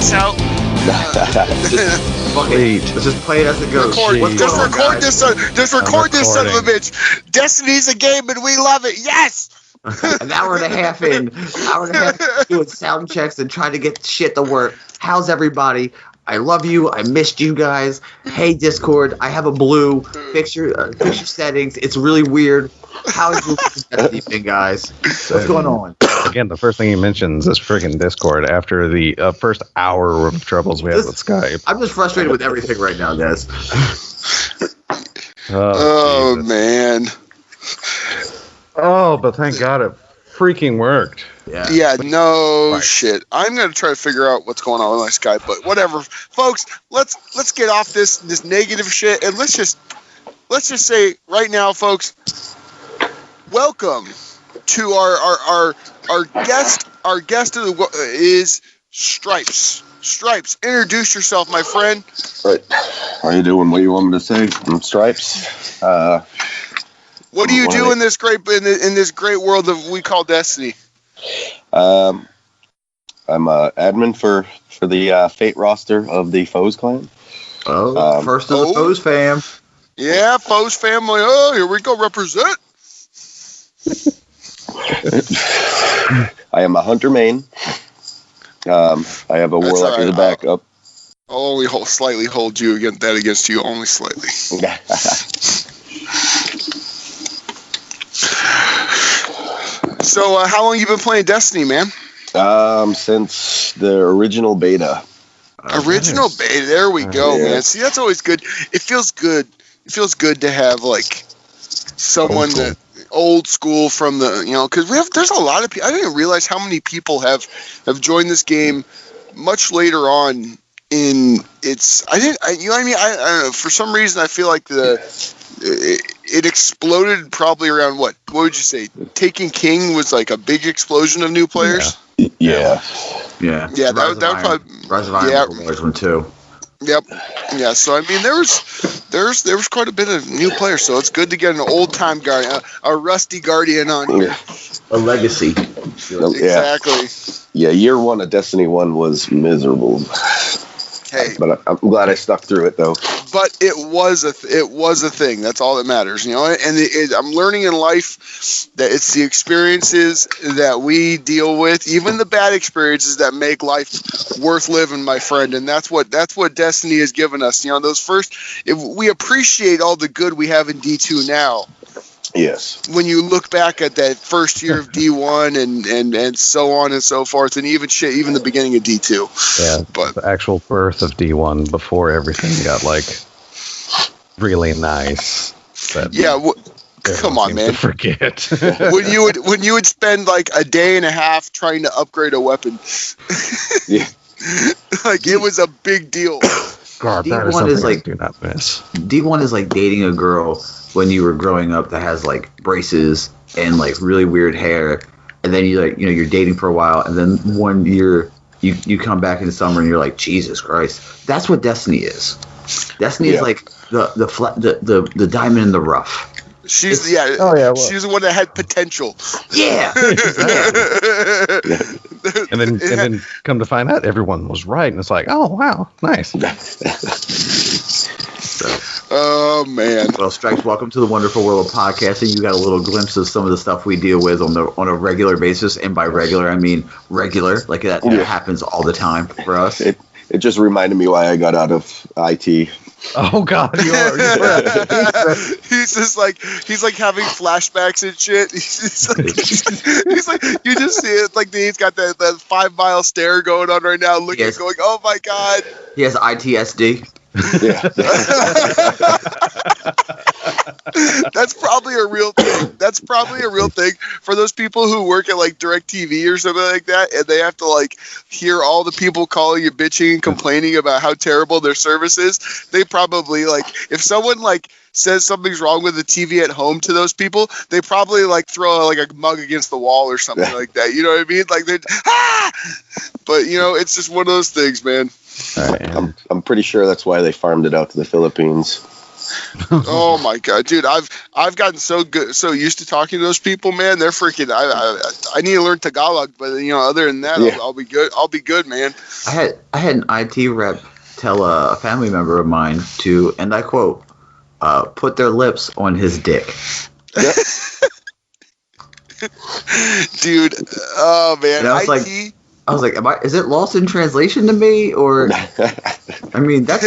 pass out. Let's just play it as it goes. Just record this son of a bitch. Destiny's a game and we love it. Yes. An hour and a half doing sound checks and trying to get shit to work. How's everybody? I love you. I missed you guys. Hey, Discord, I have a blue. Fix your settings. It's really weird. How is your Destiny thing, guys? What's going on? Again, the first thing he mentions is friggin' Discord after the first hour of troubles we had with Skype. I'm just frustrated with everything right now, guys. Oh man. Oh, but thank God it freaking worked. Yeah, no shit. I'm gonna try to figure out what's going on with my Skype, but whatever, folks. Let's get off this negative shit and let's just say right now, folks. Welcome to our guest. Our guest is Stripes. Stripes, introduce yourself, my friend. Right. How you doing? What do you want me to say? I'm Stripes. What do you do in this great world of we call Destiny? I'm a admin for the Fate roster of the Foes clan. First of the Foes fam. Yeah, Foes family. Oh, here we go. Represent. I am a hunter main. I have a warlock as a backup. I'll only slightly hold you against you, only slightly. So, how long you been playing Destiny, man? Since the original beta. Original beta. There we go, man. See, that's always good. It feels good. It feels good to have like someone that old school from the because there's a lot of people. I didn't realize how many people have joined this game much later on in its. I don't know. For some reason, I feel like it exploded probably around what would you say? Taking King was like a big explosion of new players. Yeah. That was probably Rise of Iron was a large one too. Yep. Yeah. So I mean, there was quite a bit of new players. So it's good to get an old time guardian, a rusty guardian on here. A legacy. Exactly. Yeah. Year one of Destiny 1 was miserable. Hey, but I'm glad I stuck through it though. But it was a thing. That's all that matters, And I'm learning in life that it's the experiences that we deal with, even the bad experiences, that make life worth living, my friend. And that's what Destiny has given us. Those first, if we appreciate all the good we have in D2 now. Yes. When you look back at that first year of D1 and so on and so forth, and even the beginning of D2. Yeah, but the actual birth of D1 before everything got like really nice. Come on, man. Forget when you would spend like a day and a half trying to upgrade a weapon. Yeah. Like it was a big deal. God, that is something I do not miss. D1 is like dating a girl when you were growing up that has like braces and like really weird hair, and then you're dating for a while, and then 1 year you come back in the summer and you're like, Jesus Christ. That's what Destiny is. Destiny is like the diamond in the rough. She's she's the one that had potential. Yeah. and then come to find out everyone was right, and it's like, oh wow, nice. Oh man. Well, Stripes, welcome to the wonderful world of podcasting. You got a little glimpse of some of the stuff we deal with on a regular basis, and by regular I mean regular. Like that happens all the time for us. It just reminded me why I got out of IT. Oh God, you are. He's like having flashbacks and shit. He's like you just see it like he's got that 5 mile stare going on right now, looking, going, oh my God. He has ITSD. Yeah. That's probably a real thing. That's probably a real thing for those people who work at like DirecTV or something like that, and they have to like hear all the people calling you bitching and complaining about how terrible their service is. They probably like if someone like says something's wrong with the TV at home to those people, they probably like throw like a mug against the wall or something like that. You know what I mean? Like they but it's just one of those things, man. I'm pretty sure that's why they farmed it out to the Philippines. Oh my god, dude! I've gotten so used to talking to those people, man. They're freaking. I need to learn Tagalog, but other than that, Yeah. I'll be good. I'll be good, man. I had an IT rep tell a family member of mine to, and I quote, put their lips on his dick. Yep. Dude, oh man, And I was like, is it lost in translation to me, or? I mean, that's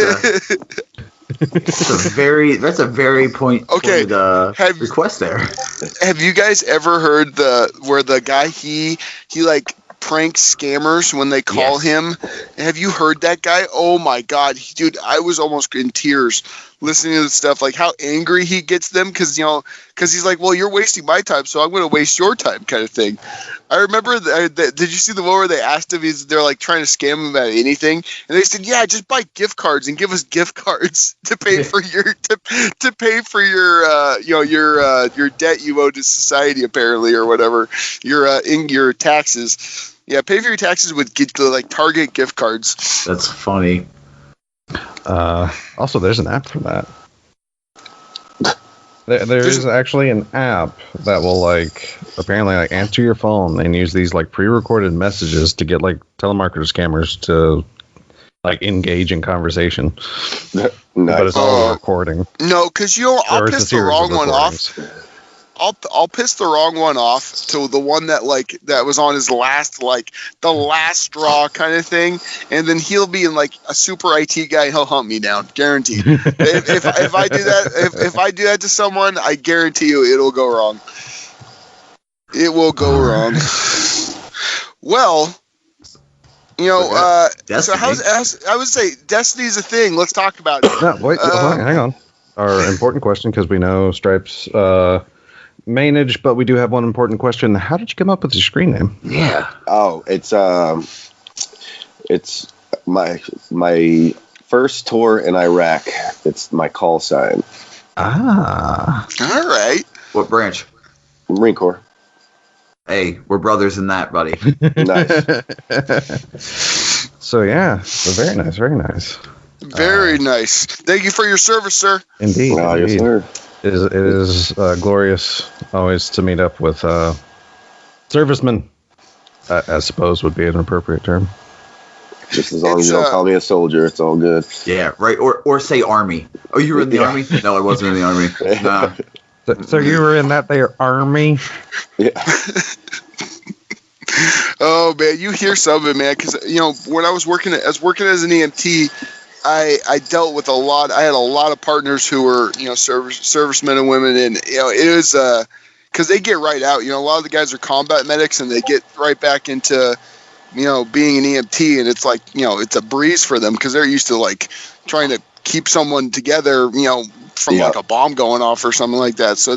a very pointed request there. Have you guys ever heard where the guy he like pranks scammers when they call him? Have you heard that guy? Oh my god, dude, I was almost in tears listening to the stuff, like how angry he gets them because he's like, well, you're wasting my time, so I'm going to waste your time, kind of thing. I remember, did you see the one where they asked him, they're like trying to scam him about anything, and they said, yeah, just buy gift cards and give us gift cards to pay for your to pay for your debt you owe to society, apparently, or whatever, your taxes. Yeah, pay for your taxes with like Target gift cards. That's funny. Also, there's an app for that. There's actually an app that will apparently answer your phone and use these pre-recorded messages to get telemarketer scammers to engage in conversation. Nice. But it's all recording. No, because I'll piss the wrong one off. I'll piss the wrong one off to the one that that was on his last the last straw kind of thing, and then he'll be in a super IT guy and he'll hunt me down, guaranteed. if I do that, if I do that to someone, I guarantee you it'll go wrong. It will go wrong. Well, so I would say Destiny's a thing. Let's talk about it. No, wait, hang on. Our important question, because we know Stripe's mainage, but we do have one important question. How did you come up with your screen name? Yeah. Oh, it's my first tour in Iraq. It's my call sign. Ah. All right. What branch? Marine Corps. Hey, we're brothers in that, buddy. Nice. So yeah, very nice, very nice. Very nice. Thank you for your service, sir. Indeed. Yes, sir. It is glorious always to meet up with servicemen, I suppose would be an appropriate term. Just as long as you don't call me a soldier, it's all good. Yeah, right. Or say army. Oh, you were in the army? No, I wasn't in the army. Nah. So you were in that there army? Yeah. Oh man, you hear some of it, man. Because when I was working as an EMT, I dealt with I had a lot of partners who were servicemen and women, and it was because they get right out. A lot of the guys are combat medics, and they get right back into being an EMT, and it's it's a breeze for them because they're used to trying to keep someone together, from a bomb going off or something like that. So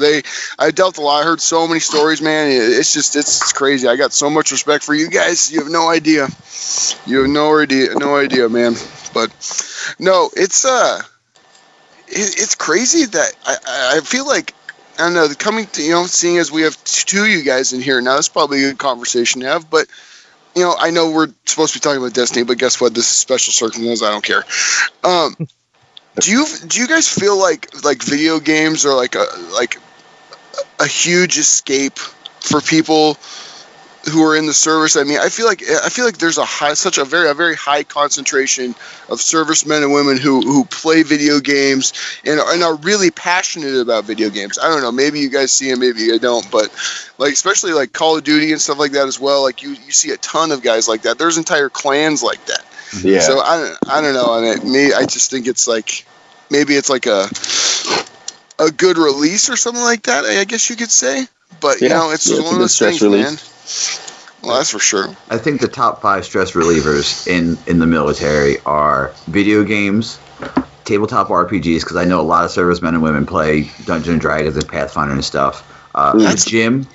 I dealt a lot. I heard so many stories, man. It's crazy. I got so much respect for you guys. You have no idea. You have no idea, man. But no, it's crazy that I feel like, I don't know, coming to seeing as we have two of you guys in here now, it's probably a good conversation to have. But I know we're supposed to be talking about Destiny, but guess what? This is special circumstances. I don't care. Do you guys feel like video games are like a huge escape for people who are in the service? I mean, I feel like there's a very high concentration of servicemen and women who play video games and are really passionate about video games. I don't know, maybe you guys see them, maybe you don't, but especially Call of Duty and stuff like that as well. You see a ton of guys like that. There's entire clans like that. Yeah. So I don't know. I mean, I just think it's maybe it's a good release or something like that, I guess you could say. But it's one of those things, man. Well, that's for sure. I think the top 5 stress relievers in the military are video games, tabletop RPGs, because I know a lot of servicemen and women play Dungeons and Dragons and Pathfinder and stuff. The gym,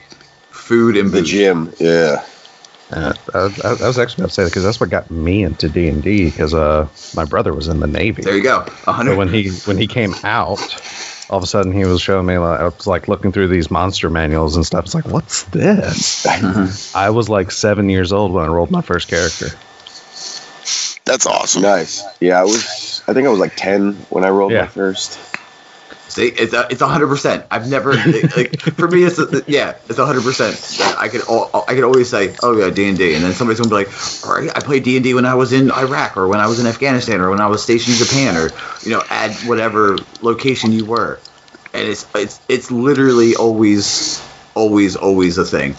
food, and booze. The gym, yeah. I was actually about to say that because that's what got me into D&D, because my brother was in the Navy. There you go. 100. So when he came out, all of a sudden he was showing me, I was looking through these monster manuals and stuff. It's like, what's this? I was 7 years old when I rolled my first character. That's awesome. Nice. Yeah, I think I was 10 when I rolled my first. See, it's 100%. I've never like for me it's 100%. I could always say, oh yeah, D&D, and then somebody's gonna be like, all right, I played D&D when I was in Iraq or when I was in Afghanistan or when I was stationed in Japan or add whatever location you were, and it's literally always a thing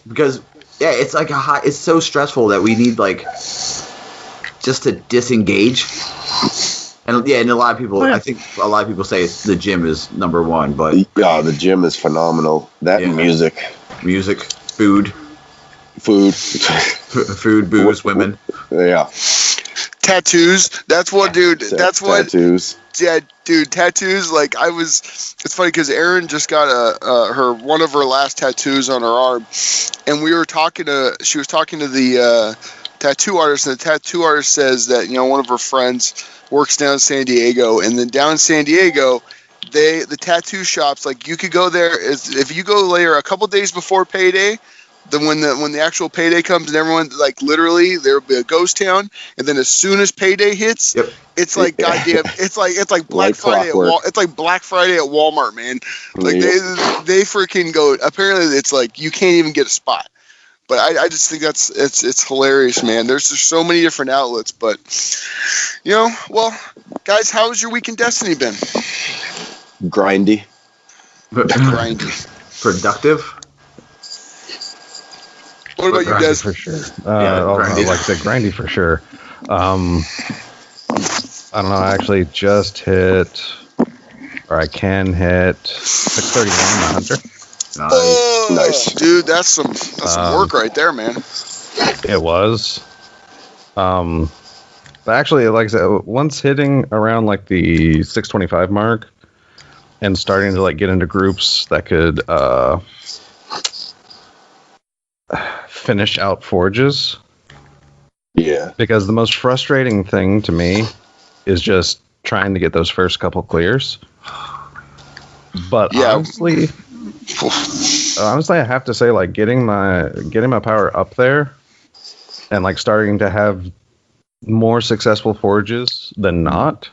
because it's like it's so stressful that we need like just to disengage. And a lot of people, I think a lot of people say the gym is number one, but yeah, the gym is phenomenal. That and music, food, booze, women, yeah, tattoos. That's what, dude. That's what tattoos. Yeah, dude, tattoos. Like it's funny because Erin just got one of her last tattoos on her arm, and she was talking to the tattoo artist, and the tattoo artist says that one of her friends works down in San Diego, and then down in San Diego, the tattoo shops, like you could go there if you go later a couple days before payday. Then when the actual payday comes and everyone like literally there'll be a ghost town, and then as soon as payday hits, it's like goddamn, it's like Black Friday it's like Black Friday at Walmart, man. Like they freaking go. Apparently, it's like you can't even get a spot. But I just think it's hilarious, man. There's so many different outlets, but well, guys, how's your week in Destiny been? Grindy. Productive. What about you guys? For sure. Like I said, grindy for sure. I don't know. I actually just hit, or I can hit 631 the Hunter. Nice, dude. That's some work right there, man. It was. But actually, like I said, once hitting around like the 625 mark and starting to like get into groups that could finish out forges. Yeah. Because the most frustrating thing to me is just trying to get those first couple clears. But honestly, I have to say, like getting my power up there and like starting to have more successful forges than not.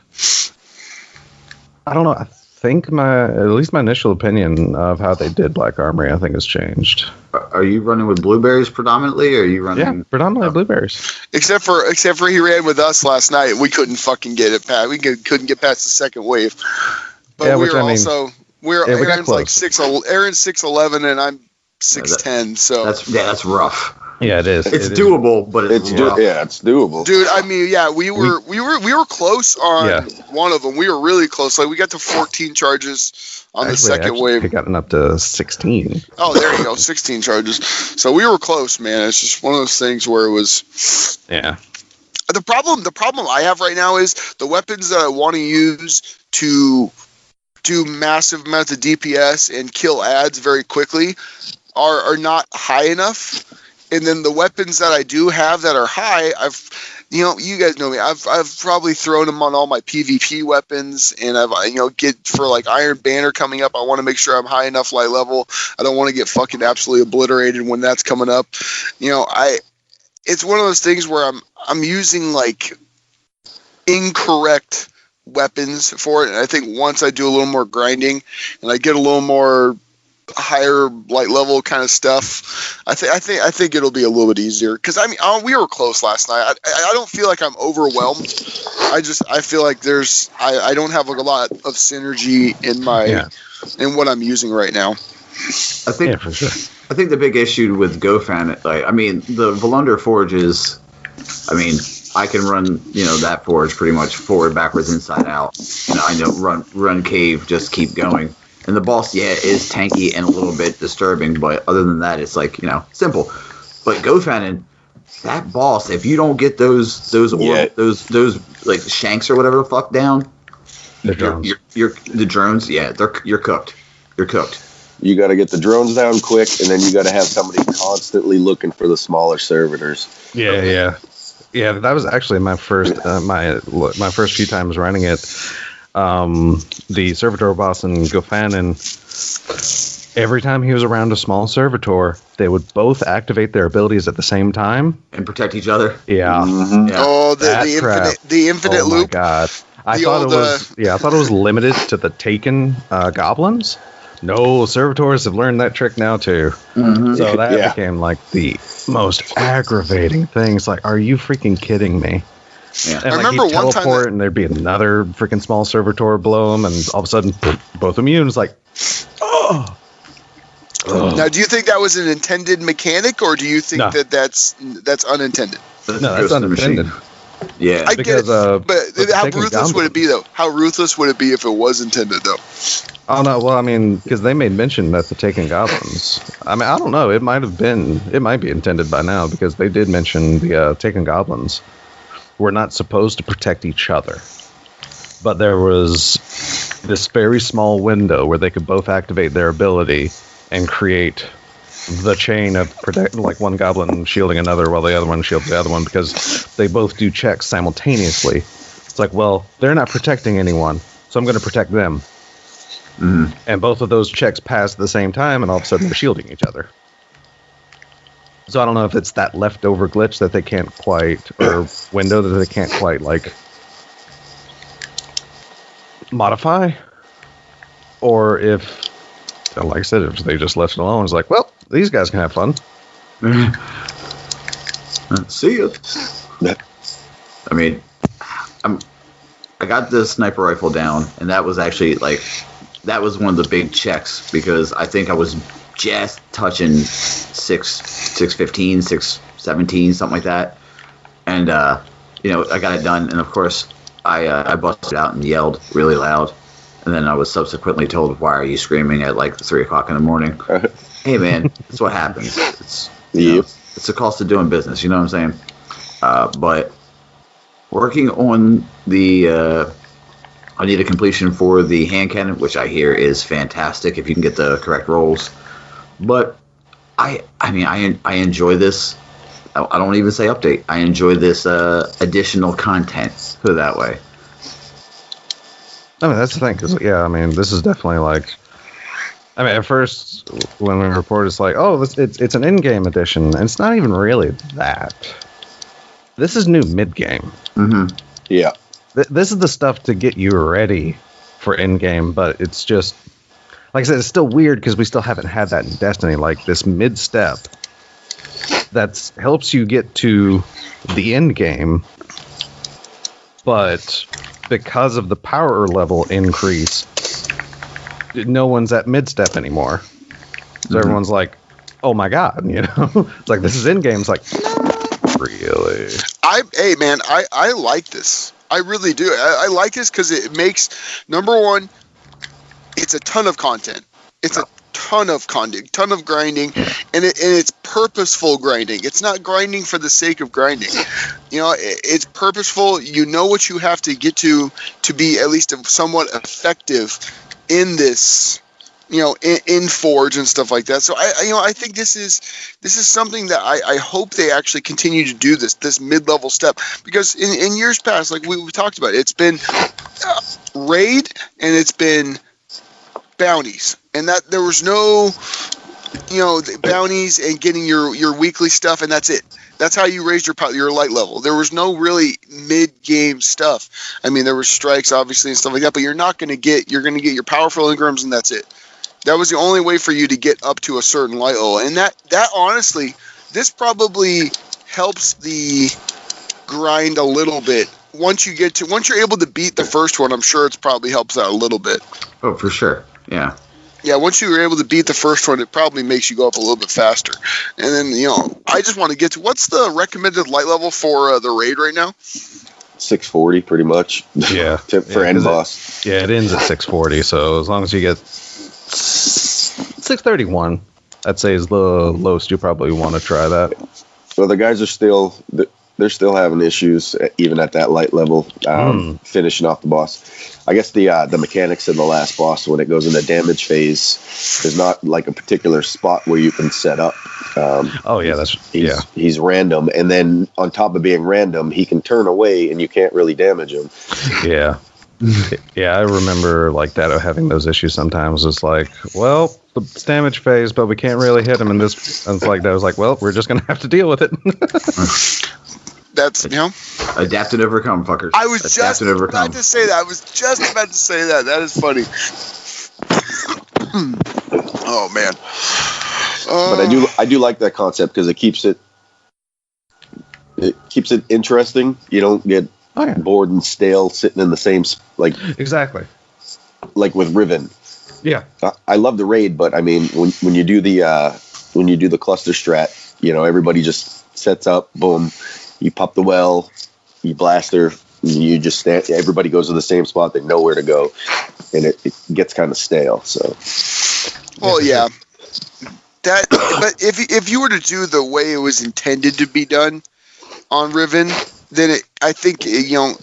I don't know. I think at least my initial opinion of how they did Black Armory, I think has changed. Are you running with blueberries predominantly, or are you running? Yeah, predominantly blueberries. Except for he ran with us last night. We couldn't fucking get it past. We couldn't get past the second wave. But yeah, Aaron's like 6'11" and I'm 6'10", so that's rough. Yeah, it is. It's doable, but it's rough. It's doable. Dude, I mean, yeah, we were close on one of them. We were really close. Like we got to 14 charges on the second wave. We gotten up to 16. Oh, there you go, 16 charges. So we were close, man. It's just one of those things where it was. Yeah. The problem I have right now is the weapons that I want to use to do massive amounts of DPS and kill ads very quickly are not high enough. And then the weapons that I do have that are high, you guys know me. I've probably thrown them on all my PvP weapons, and get for like Iron Banner coming up. I want to make sure I'm high enough light level. I don't want to get fucking absolutely obliterated when that's coming up. It's one of those things where I'm using like incorrect weapons for it, and I think once I do a little more grinding and I get a little more higher light level kind of stuff, I think it'll be a little bit easier. Because I mean, we were close last night. I don't feel like I'm overwhelmed. I feel like I don't have like a lot of synergy in what I'm using right now. I think for sure. I think the big issue with GoFan, the Volunder forges. I mean, I can run that forge pretty much forward, backwards, inside out. I know run cave, just keep going. And the boss, is tanky and a little bit disturbing, but other than that, it's like, simple. But GoFan, that boss, if you don't get those like shanks or whatever the fuck down, the drones, you're cooked. You're cooked. You got to get the drones down quick, and then you got to have somebody constantly looking for the smaller servitors. Yeah. That was actually my first my first few times running it. The servitor boss in Gofanin, every time he was around a small servitor, they would both activate their abilities at the same time and protect each other. Yeah. Mm-hmm. Yeah. Oh, the infinite loop. Oh my god! I thought it was limited to the Taken goblins. No, servitors have learned that trick now too. Mhm. So that became like the most aggravating thing. It's like, are you freaking kidding me? Yeah. And I like remember he'd one time teleport and there'd be another freaking small servitor blow him, and all of a sudden, both immune. It's like, oh. Now, do you think that was an intended mechanic, or do you think that's unintended? No, that's unintended. Yeah. I Because, get it, but how Taken ruthless would it be, though? How ruthless would it be if it was intended, though? Oh no, well, I mean, because they made mention that the Taken goblins. I mean, I don't know. It might be intended by now, because they did mention the Taken goblins were not supposed to protect each other, but there was this very small window where they could both activate their ability and create the chain of protect, like one goblin shielding another while the other one shields the other one, because they both do checks simultaneously. It's like, well, they're not protecting anyone, so I'm going to protect them. Mhm. And both of those checks pass at the same time, and all of a sudden they're shielding each other. So I don't know if it's that leftover glitch that they can't quite, or window that they can't quite, like, modify, or if, like I said, if they just left it alone, it's like, well, these guys can have fun. See ya. I mean, I got the sniper rifle down, and that was actually that was one of the big checks, because I think I was just touching 615, 617, something like that, and I got it done, and of course I busted out and yelled really loud, and then I was subsequently told, "Why are you screaming at like 3 o'clock in the morning?" Hey man, that's what happens. It's it's the cost of doing business. You know what I'm saying? But working on the I need a completion for the hand cannon, which I hear is fantastic if you can get the correct rolls. But I enjoy this. I don't even say update. I enjoy this additional content. Put it that way. I mean, that's the thing, because, yeah, I mean, this is definitely like, I mean, at first, when we reported, it's like, oh, it's an in-game edition, and it's not even really that. This is new mid-game. Mm-hmm. Yeah. This is the stuff to get you ready for in-game, but it's just, like I said, it's still weird, because we still haven't had that in Destiny, like this mid-step that helps you get to the end game, but because of the power level increase, no one's at mid-step anymore. So everyone's like, oh my god, it's like, this is in-game. It's like, really? Hey man, I like this. I really do. I like this because it makes, number one, it's a ton of content. It's a ton of content, ton of grinding, and it's purposeful grinding. It's not grinding for the sake of grinding. It's purposeful. You know what you have to get to be at least somewhat effective in this, in Forge and stuff like that. So I think this is something that I hope they actually continue to do, this mid-level step, because in years past, like we talked about, it's been raid and it's been bounties, and that there was no the bounties and getting your weekly stuff, and that's it. That's how you raised your light level. There was no really mid-game stuff. I mean, there were strikes, obviously, and stuff like that, but you're going to get your powerful engrams, and that's it. That was the only way for you to get up to a certain light level. And that honestly, this probably helps the grind a little bit. Once you're able to beat the first one, I'm sure it's probably helps out a little bit. Oh, for sure. Yeah. Yeah, once you're able to beat the first one, it probably makes you go up a little bit faster. And then, I just want to get to, what's the recommended light level for the raid right now? 640, pretty much. Yeah. For end boss. Yeah, it ends at 640, so as long as you get 631, I'd say is the lowest you probably want to try that. Well, the guys are still having issues even at that light level, finishing off the boss. I guess the mechanics in the last boss, when it goes into damage phase, there's not like a particular spot where you can set up. He's random, and then on top of being random, he can turn away and you can't really damage him. Yeah. Yeah, I remember like that, having those issues sometimes. It's like, well, the damage phase, but we can't really hit him in this. And it's like that. I was like, well, we're just gonna have to deal with it. That's, you know. Adapt and overcome, fuckers. I was just about to say that. That is funny. Oh man. But I do like that concept because it keeps it interesting. You don't get bored and stale sitting in the same exactly like with Riven. Yeah, I love the raid, but I mean when you do the cluster strat, you know, everybody just sets up, boom, you pop the well, you blast her, you just stand. Everybody goes to the same spot. They know where to go, and it gets kind of stale. So, well, yeah. But if you were to do the way it was intended to be done on Riven, then I think, you know,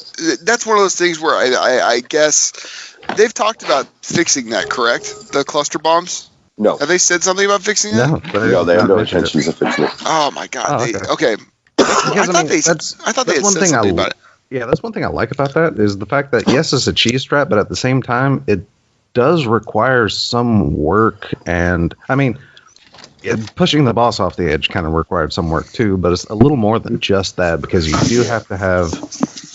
that's one of those things where I guess they've talked about fixing that, correct? The cluster bombs? No. Have they said something about fixing that? No, they have no intentions of fixing it. Oh my god. Okay. I thought they had said something about it. Yeah, that's one thing I like about that is the fact that, yes, it's a cheese strat, but at the same time, it does require some work. And, I mean, pushing the boss off the edge kind of required some work too, but it's a little more than just that because you do have to have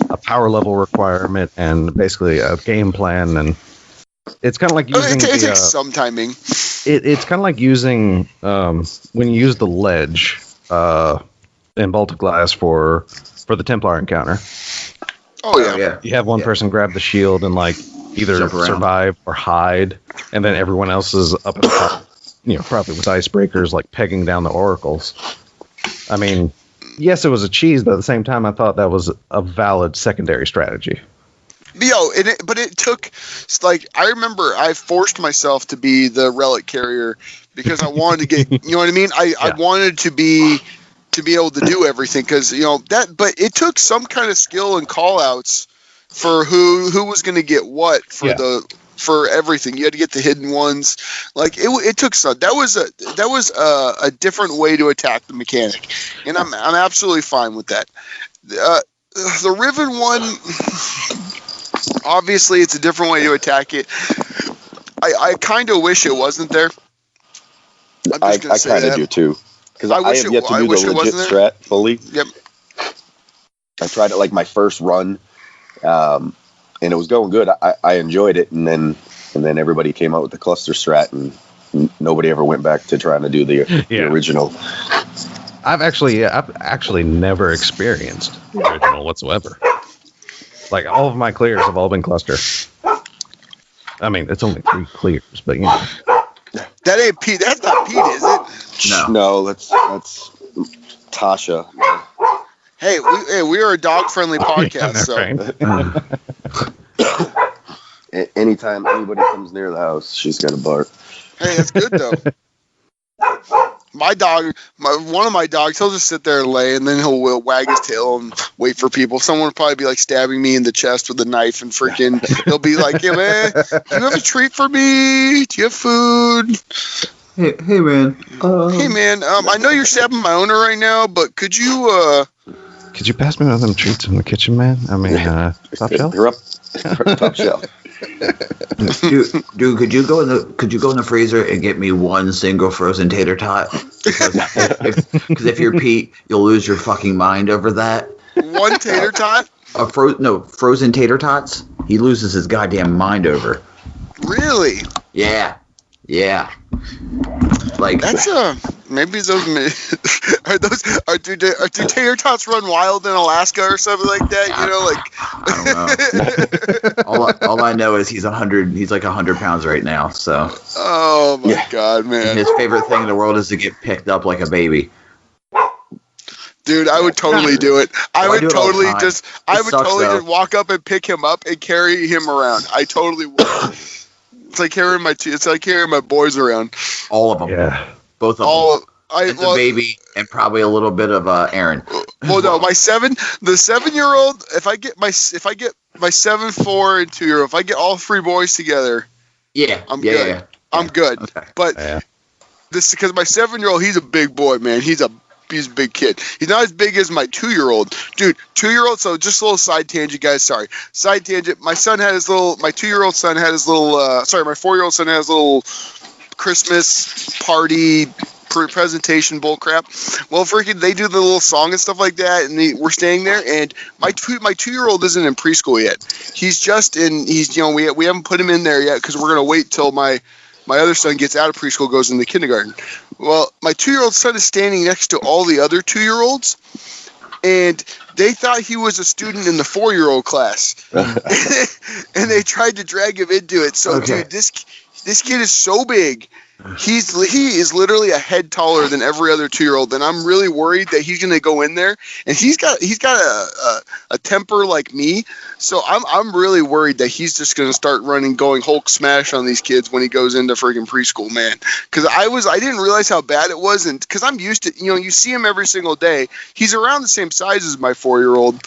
a power level requirement and basically a game plan, and it's kind of like using it takes some timing. It's kind of like using when you use the ledge in Bolt of Glass for the Templar encounter. Oh yeah. You have one person grab the shield and like either survive or hide, and then everyone else is up at the top. You know, probably with icebreakers, like pegging down the oracles. I mean, yes, it was a cheese, but at the same time, I thought that was a valid secondary strategy. But it took, like, I remember I forced myself to be the relic carrier because I wanted to get, you know what I mean? I wanted to be able to do everything because, you know, but it took some kind of skill and call outs for who was going to get what for everything. You had to get the hidden ones. Like it took some. That was a different way to attack the mechanic, and I'm absolutely fine with that. The Riven one, obviously, it's a different way to attack it. I kind of wish it wasn't there. I kind of do too, because I have yet to do the legit strat fully. Yep. I tried it like my first run. And it was going good. I enjoyed it, and then everybody came out with the cluster strat, and nobody ever went back to trying to do the original. I've actually never experienced the original whatsoever. Like all of my clears have all been cluster. I mean, it's only 3 clears, but you know. That ain't Pete. That's not Pete, is it? No, that's Tasha. Hey, we are a dog-friendly podcast, so. Anytime anybody comes near the house, she's gonna bark. Hey, that's good though. My dog, one of my dogs, he'll just sit there and lay, and then he'll wag his tail and wait for people. Someone will probably be like stabbing me in the chest with a knife, and freaking, he'll be like, "Yeah, man, do you have a treat for me? Do you have food?" Hey, man. Hey, man. I know you're stabbing my owner right now, but could you pass me one of them treats in the kitchen, man? I mean, top shelf. They're up top shelf. Dude, could you go in the freezer and get me one single frozen tater tot? Because if you're Pete, you'll lose your fucking mind over that. One tater tot? Frozen tater tots. He loses his goddamn mind over. Really? Yeah. Like that's maybe those do tater tots run wild in Alaska or something like that? You know, like I don't know. all I know is he's 100. He's like 100 pounds right now. So. Oh my god, man! And his favorite thing in the world is to get picked up like a baby. Dude, I would totally do it. I would totally just walk up and pick him up and carry him around. I totally would. It's like carrying my boys around. All of them. Yeah. Both of them. It's a baby and probably a little bit of Aaron. Well, no, the 7-year-old. If I get my 7, 4, and 2-year-old, if I get all 3 boys together, I'm good. Yeah. I'm good. Okay. But this because my 7-year-old, he's a big boy, man. He's a big kid. He's not as big as my 2-year-old. Dude, 2-year-old, so just a little side tangent, guys. Sorry. Side tangent. My 2-year-old son had his little, my 4-year-old son had his little Christmas party presentation bull crap. Well, freaking, they do the little song and stuff like that, and we're staying there. And my 2-year-old isn't in preschool yet. He's just in. He's we haven't put him in there yet because we're gonna wait till my other son gets out of preschool, goes into kindergarten. Well, my 2-year-old son is standing next to all the other 2-year-olds, and they thought he was a student in the 4-year-old class, and they tried to drag him into it. So, dude, this kid is so big. He is literally a head taller than every other 2-year-old, and I'm really worried that he's going to go in there, and he's got a temper like me, so I'm really worried that he's just going to start going Hulk smash on these kids when he goes into freaking preschool, man. Because I didn't realize how bad it was, and because I'm used to, you see him every single day. He's around the same size as my 4-year-old,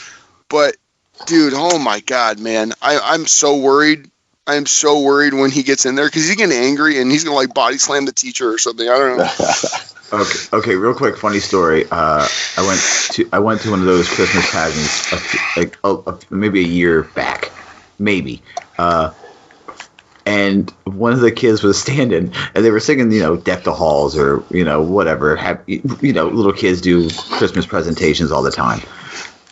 but dude, oh my God, man, I'm so worried. I am so worried when he gets in there because he's getting angry and he's gonna like body slam the teacher or something. I don't know. Okay. Real quick, funny story. I went to one of those Christmas pageants maybe a year back, maybe. And one of the kids was standing and they were singing, "Deck the Halls" or whatever. Little kids do Christmas presentations all the time.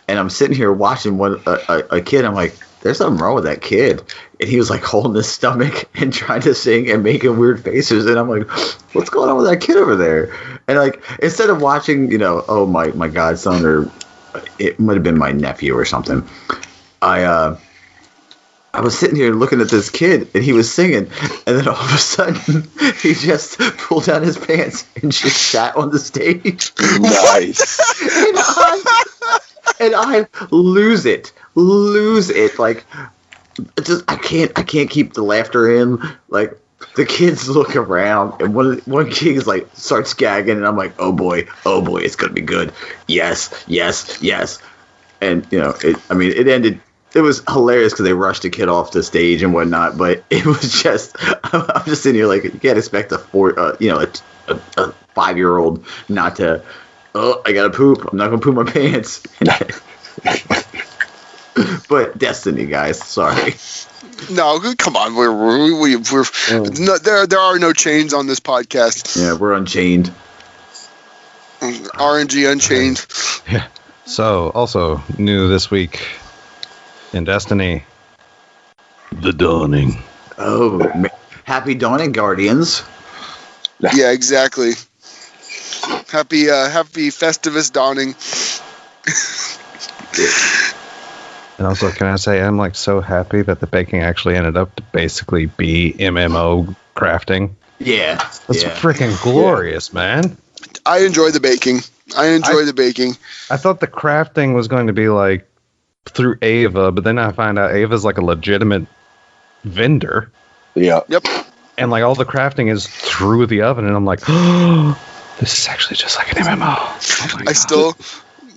And I'm sitting here watching a kid. I'm like, there's something wrong with that kid. And he was like holding his stomach and trying to sing and making weird faces. And I'm like, what's going on with that kid over there? And like, instead of watching, my godson, or it might have been my nephew or something, I was sitting here looking at this kid and he was singing. And then all of a sudden he just pulled down his pants and just sat on the stage. Nice. and I lose it. Like, I can't keep the laughter in. Like, the kids look around and one kid is like starts gagging and I'm like, oh boy, it's gonna be good. Yes. And it ended. It was hilarious because they rushed the kid off the stage and whatnot, but it was just, I'm just sitting here like, you can't expect a 5-year-old not to, I gotta poop, I'm not gonna poop my pants. But destiny, guys. Sorry. No, come on. We're no, there are no chains on this podcast. Yeah, we're unchained. RNG Unchained. Yeah. So, also new this week in Destiny, the Dawning. Oh, happy dawning, Guardians. Yeah, exactly. Happy Festivus Dawning. And also, can I say, I'm like so happy that the baking actually ended up to basically be MMO crafting. Yeah. That's freaking glorious, man. I enjoy the baking. I thought the crafting was going to be like through Ava, but then I find out Ava's like a legitimate vendor. Yeah. Yep. And like all the crafting is through the oven, and I'm like, oh, this is actually just like an MMO. Oh my God.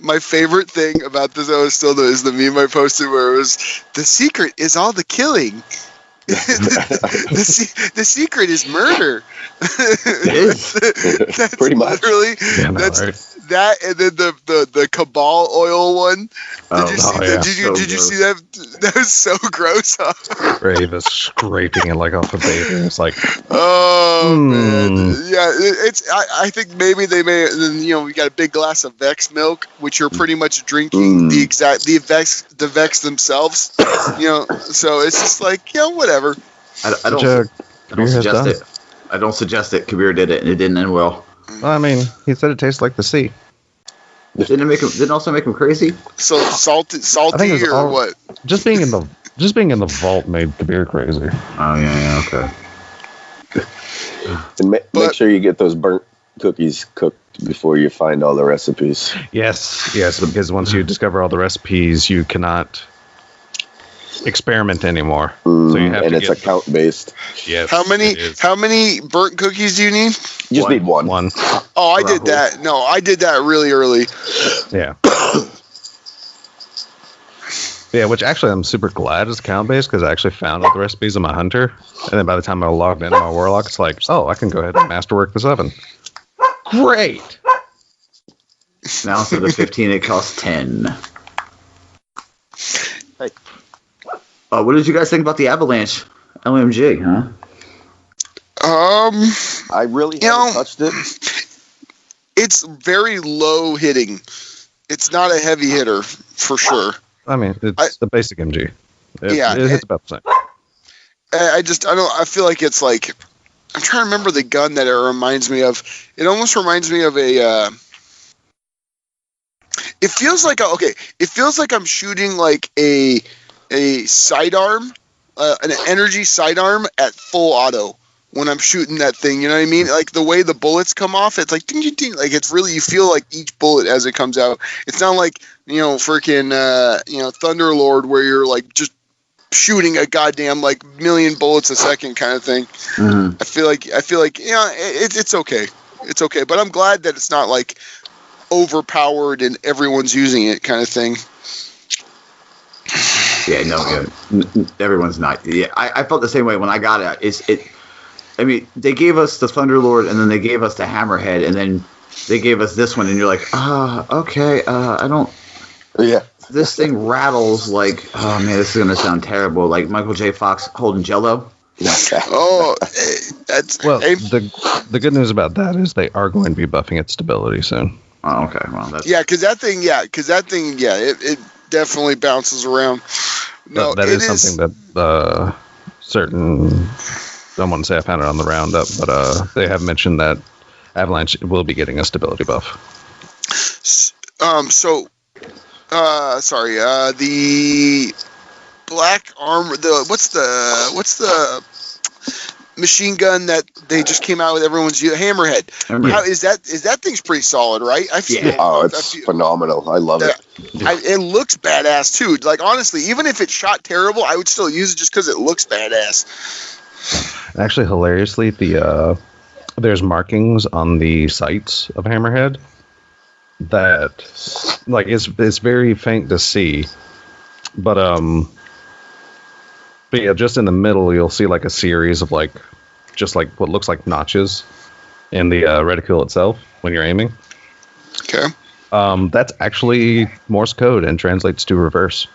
My favorite thing about this is the meme I posted where it was, the secret is all the killing. the secret is murder. That's pretty much. Literally, that, and then the Cabal oil one. Did you see that? Did you see that? That was so gross. Huh? Brave is scraping it like off a baby. It's like, man, yeah. I think maybe they may. We got a big glass of Vex milk, which you're pretty much drinking the Vex themselves. So it's just like, whatever. I don't suggest it. I don't suggest it. Kabir did it, and it didn't end well. Well, I mean, he said it tastes like the sea. Didn't also make him crazy? So salty or what? Just being in the vault made Kabir crazy. Oh yeah, okay. And make sure you get those burnt cookies cooked before you find all the recipes. Yes, because once you discover all the recipes, you cannot experiment anymore. So you have it's account based. Yes. How many burnt cookies do you need? You just need one. Oh, I did that. No, I did that really early. Yeah. Yeah, which actually I'm super glad it's account based because I actually found all the recipes in my hunter, and then by the time I logged into my warlock, it's like, oh, I can go ahead and masterwork this oven. Great. Now instead of 15, it costs 10. Hey. What did you guys think about the Avalanche LMG, huh? I really haven't touched it. it's very low hitting. It's not a heavy hitter for sure. I mean, it's the basic MG. It hits about the same. I feel like it's like, I'm trying to remember the gun that it reminds me of. It almost reminds me of a, it feels like I'm shooting like a sidearm, an energy sidearm at full auto when I'm shooting that thing. You know what I mean? Like the way the bullets come off, it's like ding, ding, ding. Like it's really, you feel like each bullet as it comes out. It's not like, freaking, Thunderlord where you're like just shooting a goddamn like million bullets a second kind of thing. Mm-hmm. I feel like it's okay. It's okay, but I'm glad that it's not like overpowered and everyone's using it kind of thing. Yeah, no, everyone's not. Yeah, I felt the same way when I got it. I mean, they gave us the Thunderlord, and then they gave us the Hammerhead, and then they gave us this one, and you're like, okay, I don't. Yeah. This thing rattles like, oh man, this is gonna sound terrible. Like Michael J. Fox holding Jello. Oh, that's the good news about that is they are going to be buffing its stability soon. Oh, okay. Well, that's because that thing, it definitely bounces around. No, that is something that certain. I don't want to say I found it on the roundup, but they have mentioned that Avalanche will be getting a stability buff. The Black Armory, what's the machine gun that they just came out with? Everyone's Hammerhead. How is that thing's pretty solid, right? It's phenomenal. I love it. It looks badass too. Like honestly, even if it shot terrible, I would still use it just because it looks badass. Actually, hilariously, there's markings on the sights of Hammerhead that like it's very faint to see, but yeah, just in the middle you'll see like a series of like just like what looks like notches in the reticule itself when you're aiming. Okay. That's actually Morse code and translates to reverse.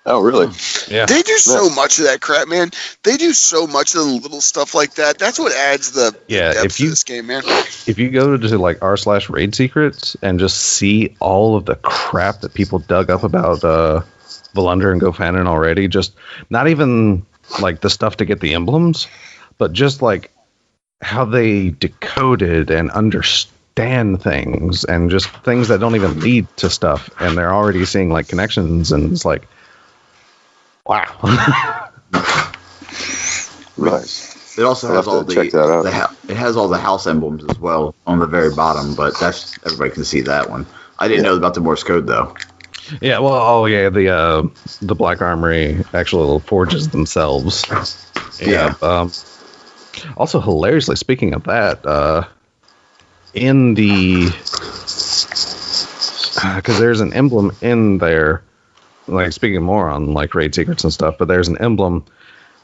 Oh, really? Yeah. They do so much of that crap, man. They do so much of the little stuff like that. That's what adds the depth to this game, man. If you go to like r/raid secrets and just see all of the crap that people dug up about Volunder and Gofanon already, just not even like the stuff to get the emblems, but just like how they decoded and understand things and just things that don't even lead to stuff, and they're already seeing like connections, and it's like, wow. Nice. It also has all it has all the house emblems as well on the very bottom, but that's everybody can see that one. I didn't know about the Morse code though. Yeah, well, the Black Armory actual forges themselves. Yeah. Also, hilariously, speaking of that, in the because there's an emblem in there. Like speaking more on like raid secrets and stuff, but there's an emblem.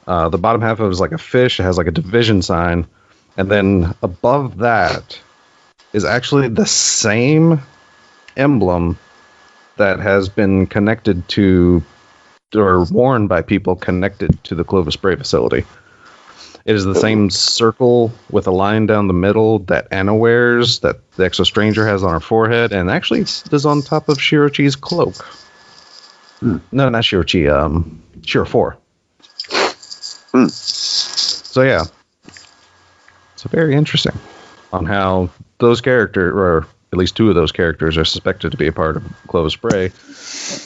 The bottom half of it is like a fish. It has like a division sign, and then above that is actually the same emblem that has been connected to or worn by people connected to the Clovis Bray facility. It is the same circle with a line down the middle that Anna wears, that the Exo Stranger has on her forehead, and actually is on top of Shirochi's cloak. No, not Shirochi. Shiro 4. So yeah, so very interesting on how those characters, or at least two of those characters, are suspected to be a part of Clovis Bray,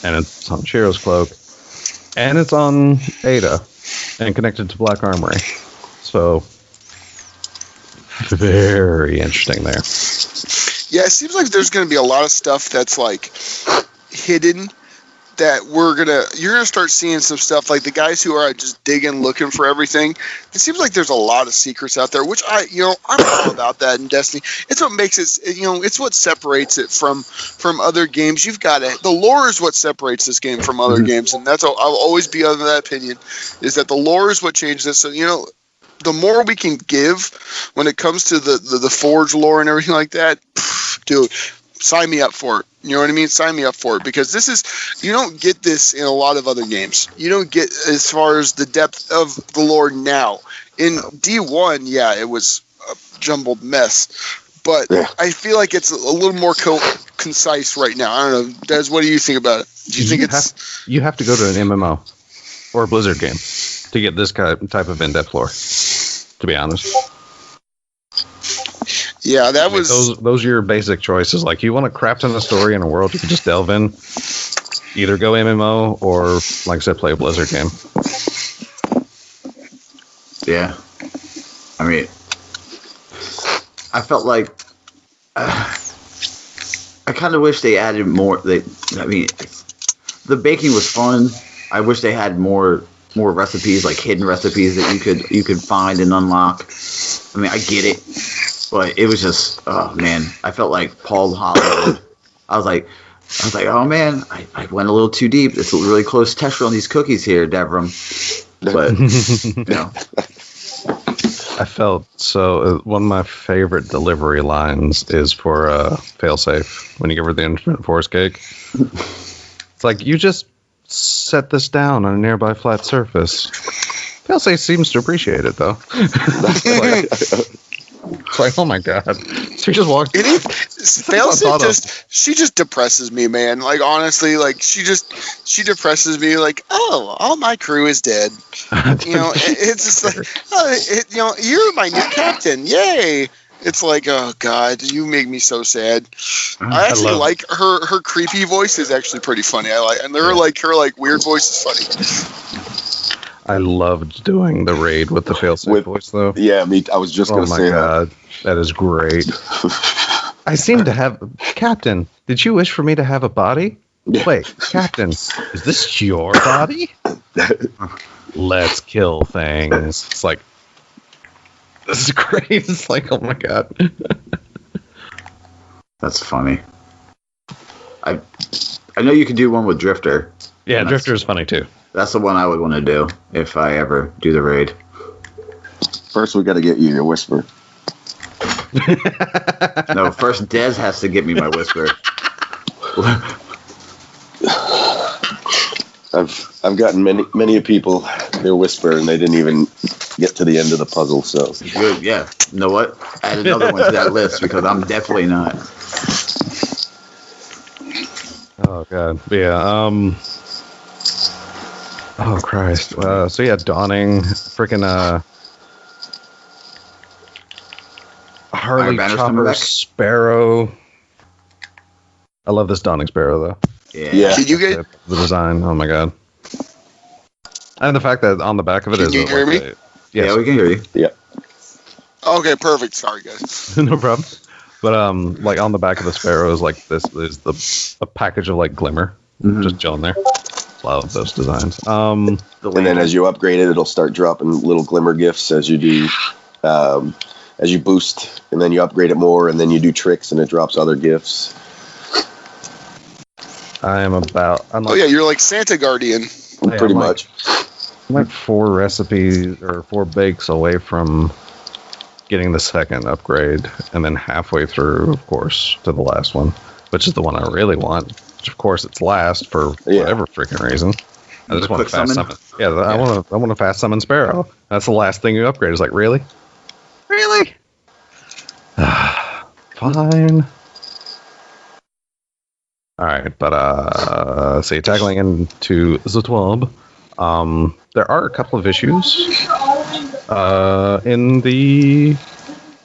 and it's on Shiro's cloak, and it's on Ada, and connected to Black Armory. So very interesting there. Yeah, it seems like there's going to be a lot of stuff that's like hidden. That you're gonna start seeing some stuff like the guys who are just digging, looking for everything. It seems like there's a lot of secrets out there, which I'm all about that in Destiny. It's what makes it, it's what separates it from other games. You've got it. The lore is what separates this game from other games, and I'll always be of that opinion. Is that the lore is what changes this? So the more we can give when it comes to the Forge lore and everything like that, dude. Sign me up for it. You know what I mean? Sign me up for it, because you don't get this in a lot of other games. You don't get as far as the depth of the lore now. In D1, yeah, it was a jumbled mess, but Yeah. I feel like it's a little more concise right now. I don't know, Des. What do you think about it? Do you think you have to go to an MMO or a Blizzard game to get this type of in-depth lore? To be honest. Yeah, that was those are your basic choices. Like, you want to craft in a story in a world you can just delve in. Either go MMO or, like I said, play a Blizzard game. Yeah. I mean, I felt like I kind of wish they added more. The baking was fun. I wish they had more recipes, like hidden recipes that you could find and unlock. I mean, I get it, but it was just, oh man, I felt like Paul Hollywood. I was like, oh man, I went a little too deep. It's a really close texture on these cookies here, Devram. But I felt so. One of my favorite delivery lines is for failsafe when you give her the infinite force cake. It's like, you just set this down on a nearby flat surface. Failsafe seems to appreciate it, though. It's like, oh my god. She just walked. Failsafe she just depresses me, man. Like, honestly, like, she depresses me. Like, oh, all my crew is dead. You know, it's just like, you're my new captain. Yay. It's like, oh god, you make me so sad. I actually like her creepy voice is actually pretty funny. And her weird voice is funny. I loved doing the raid with the failsafe voice, though. Yeah, I was just going to say that. That is great. I seem to have... Captain, did you wish for me to have a body? Wait, Captain, is this your body? Let's kill things. It's like... This is great. It's like, oh my god. That's funny. I know you can do one with Drifter. Yeah, Drifter is funny, too. That's the one I would want to do if I ever do the raid. First, we got to get you your whisper. No, first Dez has to get me my whisper. I've gotten many people their whisper, and they didn't even get to the end of the puzzle. So good, yeah. You know what? Add another one to that list, because I'm definitely not. Oh god, yeah. Oh Christ. So yeah, Dawning, freaking Harley Chopper Sparrow. I love this Dawning Sparrow though. Yeah. Did you get the design? Oh my god. And the fact that on the back of it Can is you hear me? Yes. Yeah, we can hear you. Yeah. Okay, perfect. Sorry, guys. No problem. But like on the back of the Sparrow is like this is a package of like glimmer just chilling there. Love those designs. And then as you upgrade it, it'll start dropping little glimmer gifts as you do, as you boost, and then you upgrade it more, and then you do tricks, and it drops other gifts. I'm like, you're like Santa Guardian. Yeah, pretty much. I'm like 4 recipes or 4 bakes away from getting the second upgrade, and then halfway through, of course, to the last one, which is the one I really want. Which, of course, it's last for whatever freaking reason. I just want to fast summon. Yeah, I want to fast summon Sparrow. That's the last thing you upgrade. It's like, really? Really? Fine. All right, but so you're tackling into the TWAB. There are a couple of issues in the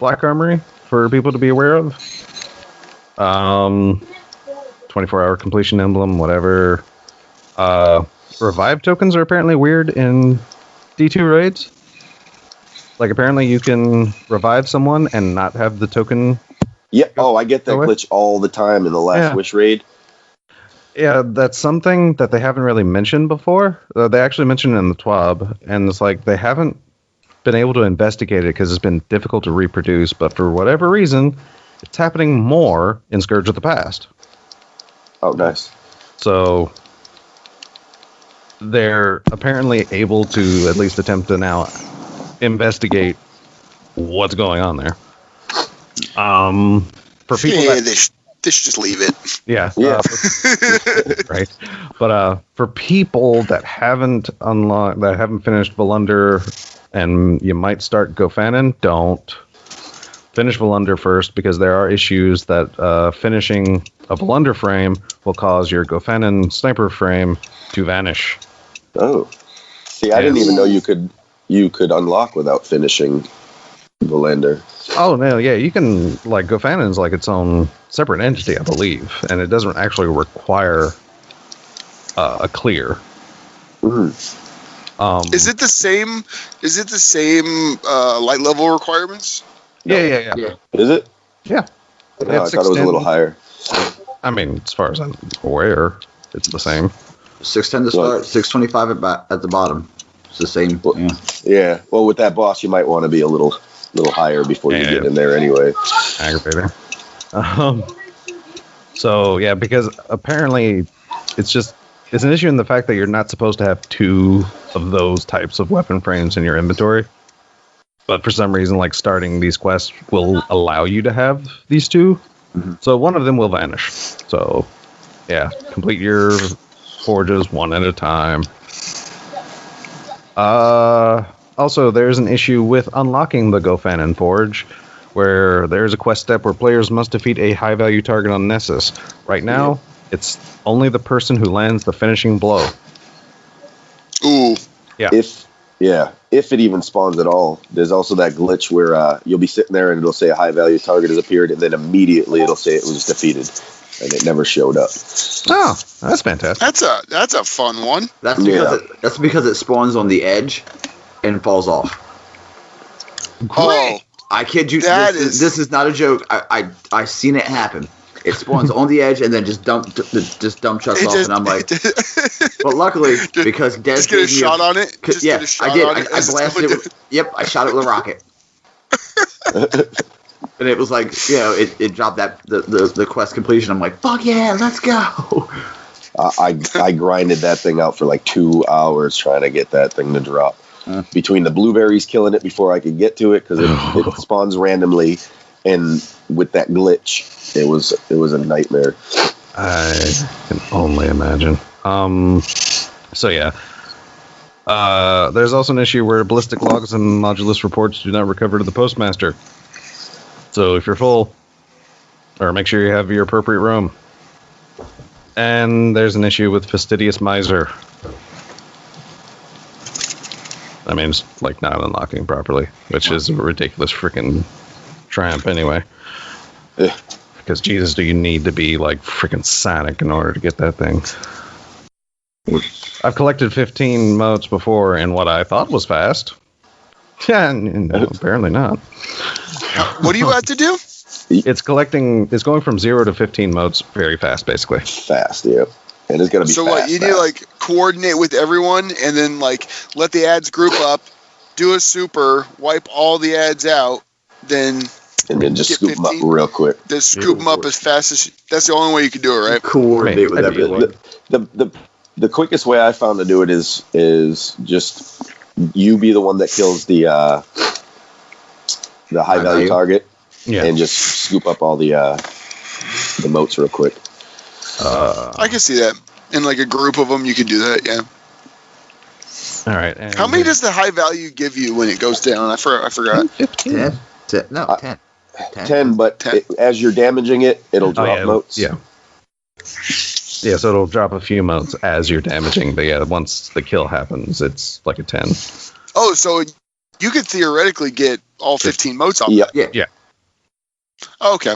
Black Armory for people to be aware of. 24-hour completion emblem, whatever. Revive tokens are apparently weird in D2 raids. Like, apparently you can revive someone and not have the token. Yeah. Oh, I get that glitch all the time in the last Wish raid. Yeah, that's something that they haven't really mentioned before. They actually mentioned it in the TWAB, and it's like they haven't been able to investigate it because it's been difficult to reproduce, but for whatever reason, it's happening more in Scourge of the Past. Oh, nice. So they're apparently able to at least attempt to now investigate what's going on there. For people they should just leave it. Yeah. Right. But for people that haven't finished Volunder and you might start Gofanon, don't. Finish Volunder first, because there are issues that finishing a Volunder frame will cause your Gofanon sniper frame to vanish. Oh, see, I didn't even know you could unlock without finishing Volunder. Oh no, yeah, you can, like, Gofanon's like its own separate entity, I believe, and it doesn't actually require a clear. Is it the same? Is it the same light level requirements? Yeah. Is it? Yeah. No, I thought it was a little higher. I mean, as far as I'm aware, it's the same. 610 to start, 625 at the bottom. It's the same. Yeah. Well, with that boss, you might want to be a little higher before you get in there anyway. Aggravating. So yeah, because apparently it's an issue in the fact that you're not supposed to have two of those types of weapon frames in your inventory. But for some reason, like, starting these quests will allow you to have these two. Mm-hmm. So one of them will vanish. So yeah, complete your forges one at a time. Also, there's an issue with unlocking the Gofanon Forge, where there's a quest step where players must defeat a high-value target on Nessus. Right now, it's only the person who lands the finishing blow. Ooh. Yeah. If it even spawns at all. There's also that glitch where you'll be sitting there and it'll say a high-value target has appeared, and then immediately it'll say it was defeated, and it never showed up. Oh, that's fantastic. That's a fun one. That's because it spawns on the edge and falls off. Oh, I kid you. This is not a joke. I seen it happen. It spawns on the edge and then just dump chucks off, and I'm like, but luckily because Des just get a shot on it. I did. I blasted it. I shot it with a rocket. And it was like, it dropped the quest completion. I'm like, fuck yeah, let's go. I grinded that thing out for like 2 hours trying to get that thing to drop. Between the blueberries killing it before I could get to it, because it spawns randomly, and with that glitch, it was a nightmare. I can only imagine. So yeah. There's also an issue where ballistic logs and modulus reports do not recover to the postmaster. So if you're full, or make sure you have your appropriate room. And there's an issue with fastidious miser. I mean, it's like not unlocking properly, which is a ridiculous freaking tramp anyway. Yeah. Because Jesus, do you need to be like freaking Sonic in order to get that thing? I've collected 15 motes before in what I thought was fast. Yeah, no, apparently not. What do you have to do? It's going from 0 to 15 motes very fast, basically. Fast, yeah. And it's gonna be so fast, what you need to like coordinate with everyone, and then like let the ads group up, do a super, wipe all the ads out, then just scoop 15, them up real quick. Just scoop them up as fast as that's the only way you can do it, right? Coordinate with everyone. The quickest way I found to do it is just you be the one that kills the high value target, and just scoop up all the motes real quick. I can see that. In like a group of them, you could do that, yeah. All right. And how many does the high value give you when it goes down? I forgot. 10. 10, but 10. As you're damaging it, it'll drop motes. Yeah. Yeah, so it'll drop a few motes as you're damaging, but yeah, once the kill happens, it's like a 10. Oh, so you could theoretically get all 15 motes off that. Yeah. Oh, okay.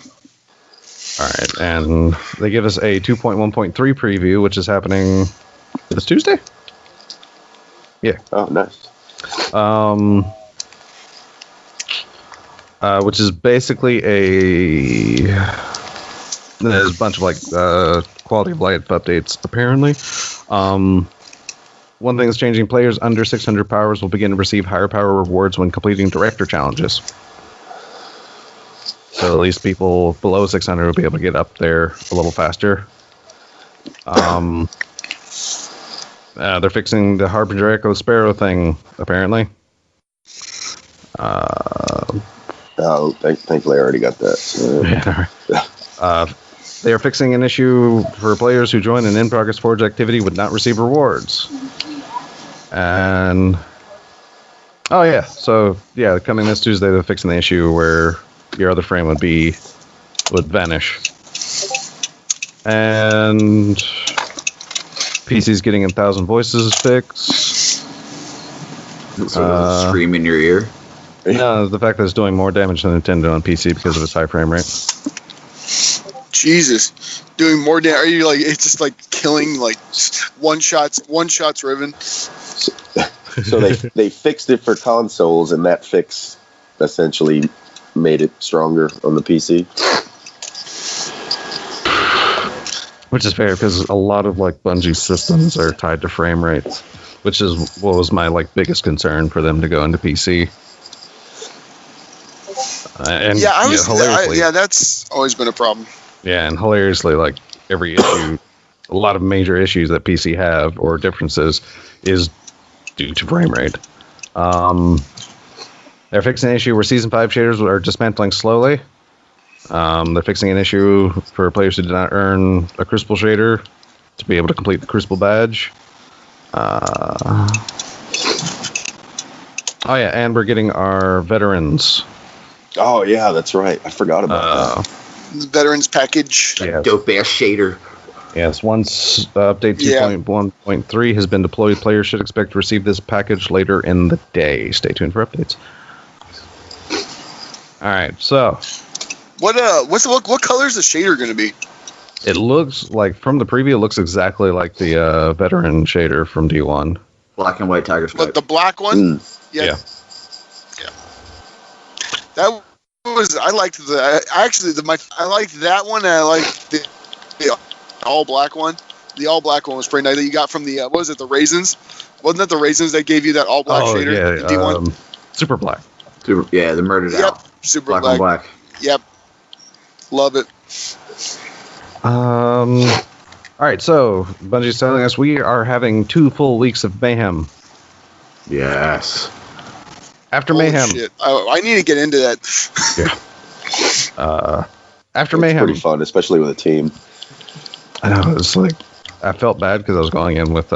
All right, and they give us a 2.1.3 preview, which is happening this Tuesday? Yeah. Oh, nice. Which is basically there's a bunch of like quality of life updates, apparently. One thing that's changing, players under 600 powers will begin to receive higher power rewards when completing director challenges. So at least people below 600 will be able to get up there a little faster. They're fixing the Harbinger Echo Sparrow thing, apparently. Thankfully I already got that. So. They are fixing an issue for players who join an in-progress Forge activity would not receive rewards. And... coming this Tuesday, they're fixing the issue where your other frame would vanish. And PC's getting 1,000 voices fixed. So scream in your ear. No, the fact that it's doing more damage than Nintendo on PC because of its high frame rate. Jesus, doing more damage. Are you like it's just like killing like one shots Riven? So they fixed it for consoles, and that fix essentially made it stronger on the PC. Which is fair because a lot of like Bungie's systems are tied to frame rates, which is what was my like biggest concern for them to go into PC. And yeah, that's always been a problem. Yeah, and hilariously, like every issue, a lot of major issues that PC have or differences is due to frame rate. They're fixing an issue where Season 5 shaders are dismantling slowly. They're fixing an issue for players who did not earn a Crucible shader to be able to complete the Crucible badge. Oh yeah, and we're getting our veterans. Oh yeah, that's right. I forgot about that. The veterans package. Yeah. Dope ass shader. Yes, once update 2.1.3 has been deployed, players should expect to receive this package later in the day. Stay tuned for updates. All right, so what color is the shader going to be? It looks like from the preview, it looks exactly like the veteran shader from D1. Black and white tiger stripe. What, the black one? Yeah. That was I liked I liked that one, and I liked the all black one. The all black one was pretty nice that you got from the what was it, the raisins? Wasn't that the raisins that gave you that all black shader? Yeah, the D1? Super black. The murdered out. Super black on black. Yep. Love it. All right, so Bungie's telling us we are having 2 full weeks of mayhem. Yes. After Holy mayhem. Shit. I need to get into that. Yeah. After It's mayhem. pretty fun, especially with a team. I know, it's like I felt bad because I was going in with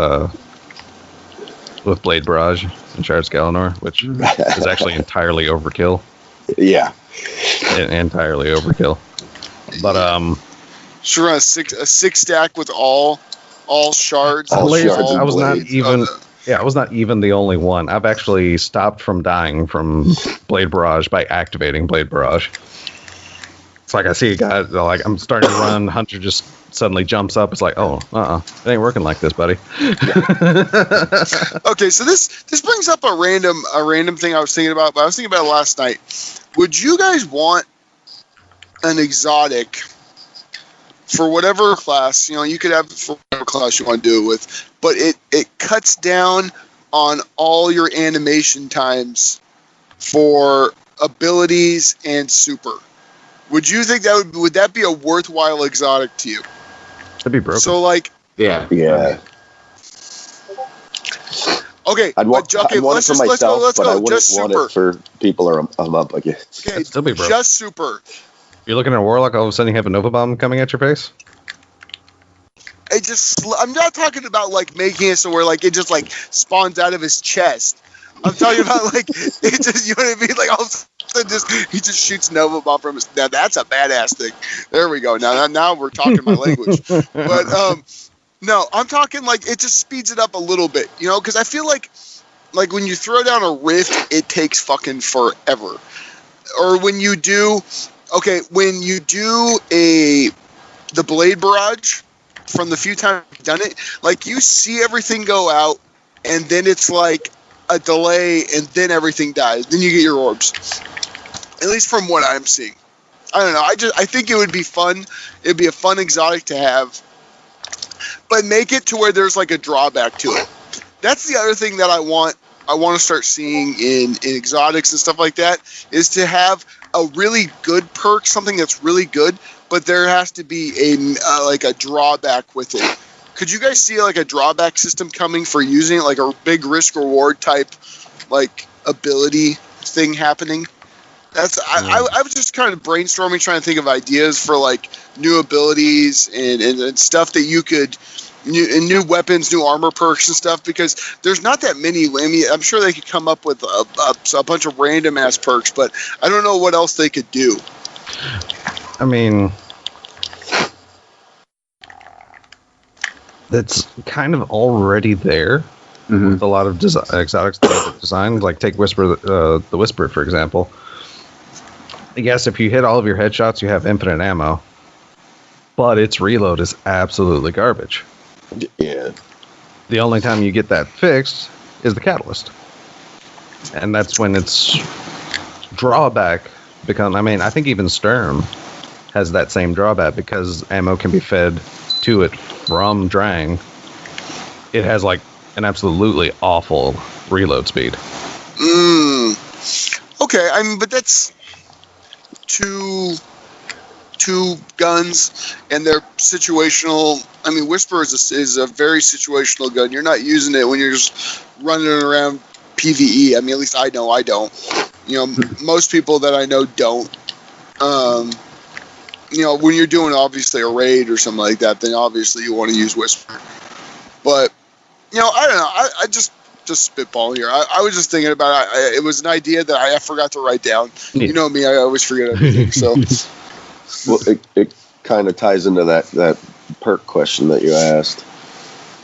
Blade Barrage and Shards Galanor, which is actually entirely overkill. Yeah. Entirely overkill. But Sure, a six stack with all shards. I was not even the only one. I've actually stopped from dying from Blade Barrage by activating Blade Barrage. It's like I see a guy, like I'm starting to run, Hunter just suddenly jumps up. It's like, it ain't working like this, buddy. Okay, so this brings up a random thing I was thinking about, but I was thinking about it last night. Would you guys want an exotic for whatever class? You know, you could have it for whatever class you want to do it with, but it cuts down on all your animation times for abilities and super. Would you think that would that be a worthwhile exotic to you? That'd be broken. So like, Yeah. okay, I'd want it for myself, but I wouldn't just want super. it for people I'm up against. Okay, That'd still be broken. just super. You're looking at a Warlock, all of a sudden you have a Nova Bomb coming at your face? I'm not talking about like making it so where like it just like spawns out of his chest. I'm talking about like it just, you know what I mean? Like all of a sudden he just shoots Nova Bomb from his. Now that's a badass thing. There we go. Now we're talking my language. But no, I'm talking like it just speeds it up a little bit, you know, because I feel like when you throw down a rift, it takes fucking forever. Or when you do the Blade Barrage, from the few times I've done it, like you see everything go out, and then it's like a delay, and then everything dies. Then you get your orbs. At least from what I'm seeing. I don't know. I think it would be fun. It'd be a fun exotic to have, but make it to where there's like a drawback to it. That's the other thing that I want to start seeing in exotics and stuff like that, is to have a really good perk, something that's really good, but there has to be a drawback with it. Could you guys see like a drawback system coming for using it, like a big risk reward type like ability thing happening? I was just kind of brainstorming, trying to think of ideas for like new abilities and stuff that you could new weapons, new armor perks and stuff, because there's not that many. I mean, I'm sure they could come up with a bunch of random ass perks, but I don't know what else they could do. I mean, that's kind of already there with a lot of exotics designed. Like take the Whisper, for example. Yes, if you hit all of your headshots, you have infinite ammo, but its reload is absolutely garbage. Yeah. The only time you get that fixed is the catalyst. And that's when its drawback becomes... I mean, I think even Sturm has that same drawback because ammo can be fed to it from Drang. It has, like, an absolutely awful reload speed. Okay, I mean, but that's two guns, and they're situational. I mean, Whisper is a very situational gun. You're not using it when you're just running around PvE. I mean, at least I know I don't. You know, most people that I know don't. You know, when you're doing obviously a raid or something like that, then obviously you want to use Whisper. But, you know, I don't know. I just spitballing here. I was just thinking about it. It was an idea that I forgot to write down. Yeah. You know me, I always forget everything. So, well, it kind of ties into that perk question that you asked.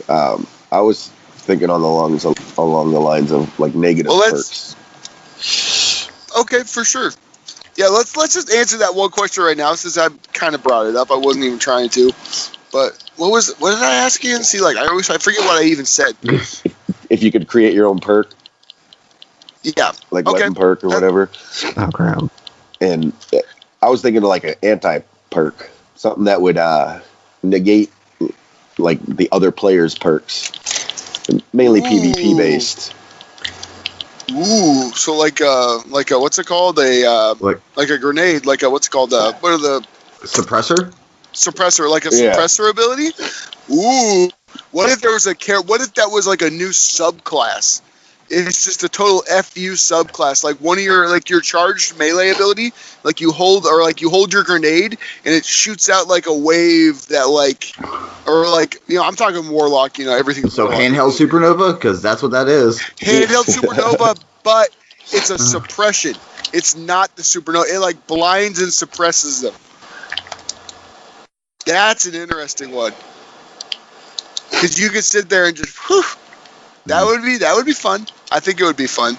I was thinking along the lines of like negative perks. Okay, for sure. Yeah, let's just answer that one question right now since I kind of brought it up. I wasn't even trying to. But what did I ask you? See, like I forget what I even said. If you could create your own perk. Yeah. Like weapon perk or whatever. Oh, crap. And I was thinking of like an anti-perk. Something that would negate like the other player's perks. Mainly PvP based. Ooh, so like a what's it called? Like a grenade, like a what's it called? What are the suppressor? Suppressor, like a suppressor ability? Ooh. What if there was what if that was like a new subclass? It's just a total FU subclass, like one of your charged melee ability, like you hold your grenade and it shoots out like a wave that I'm talking Warlock, you know, everything. So Warlock. Handheld Supernova, because that's what that is. Handheld Supernova, but it's a suppression. It's not the Supernova. It like blinds and suppresses them. That's an interesting one. Because you could sit there and just, that would be fun. I think it would be fun.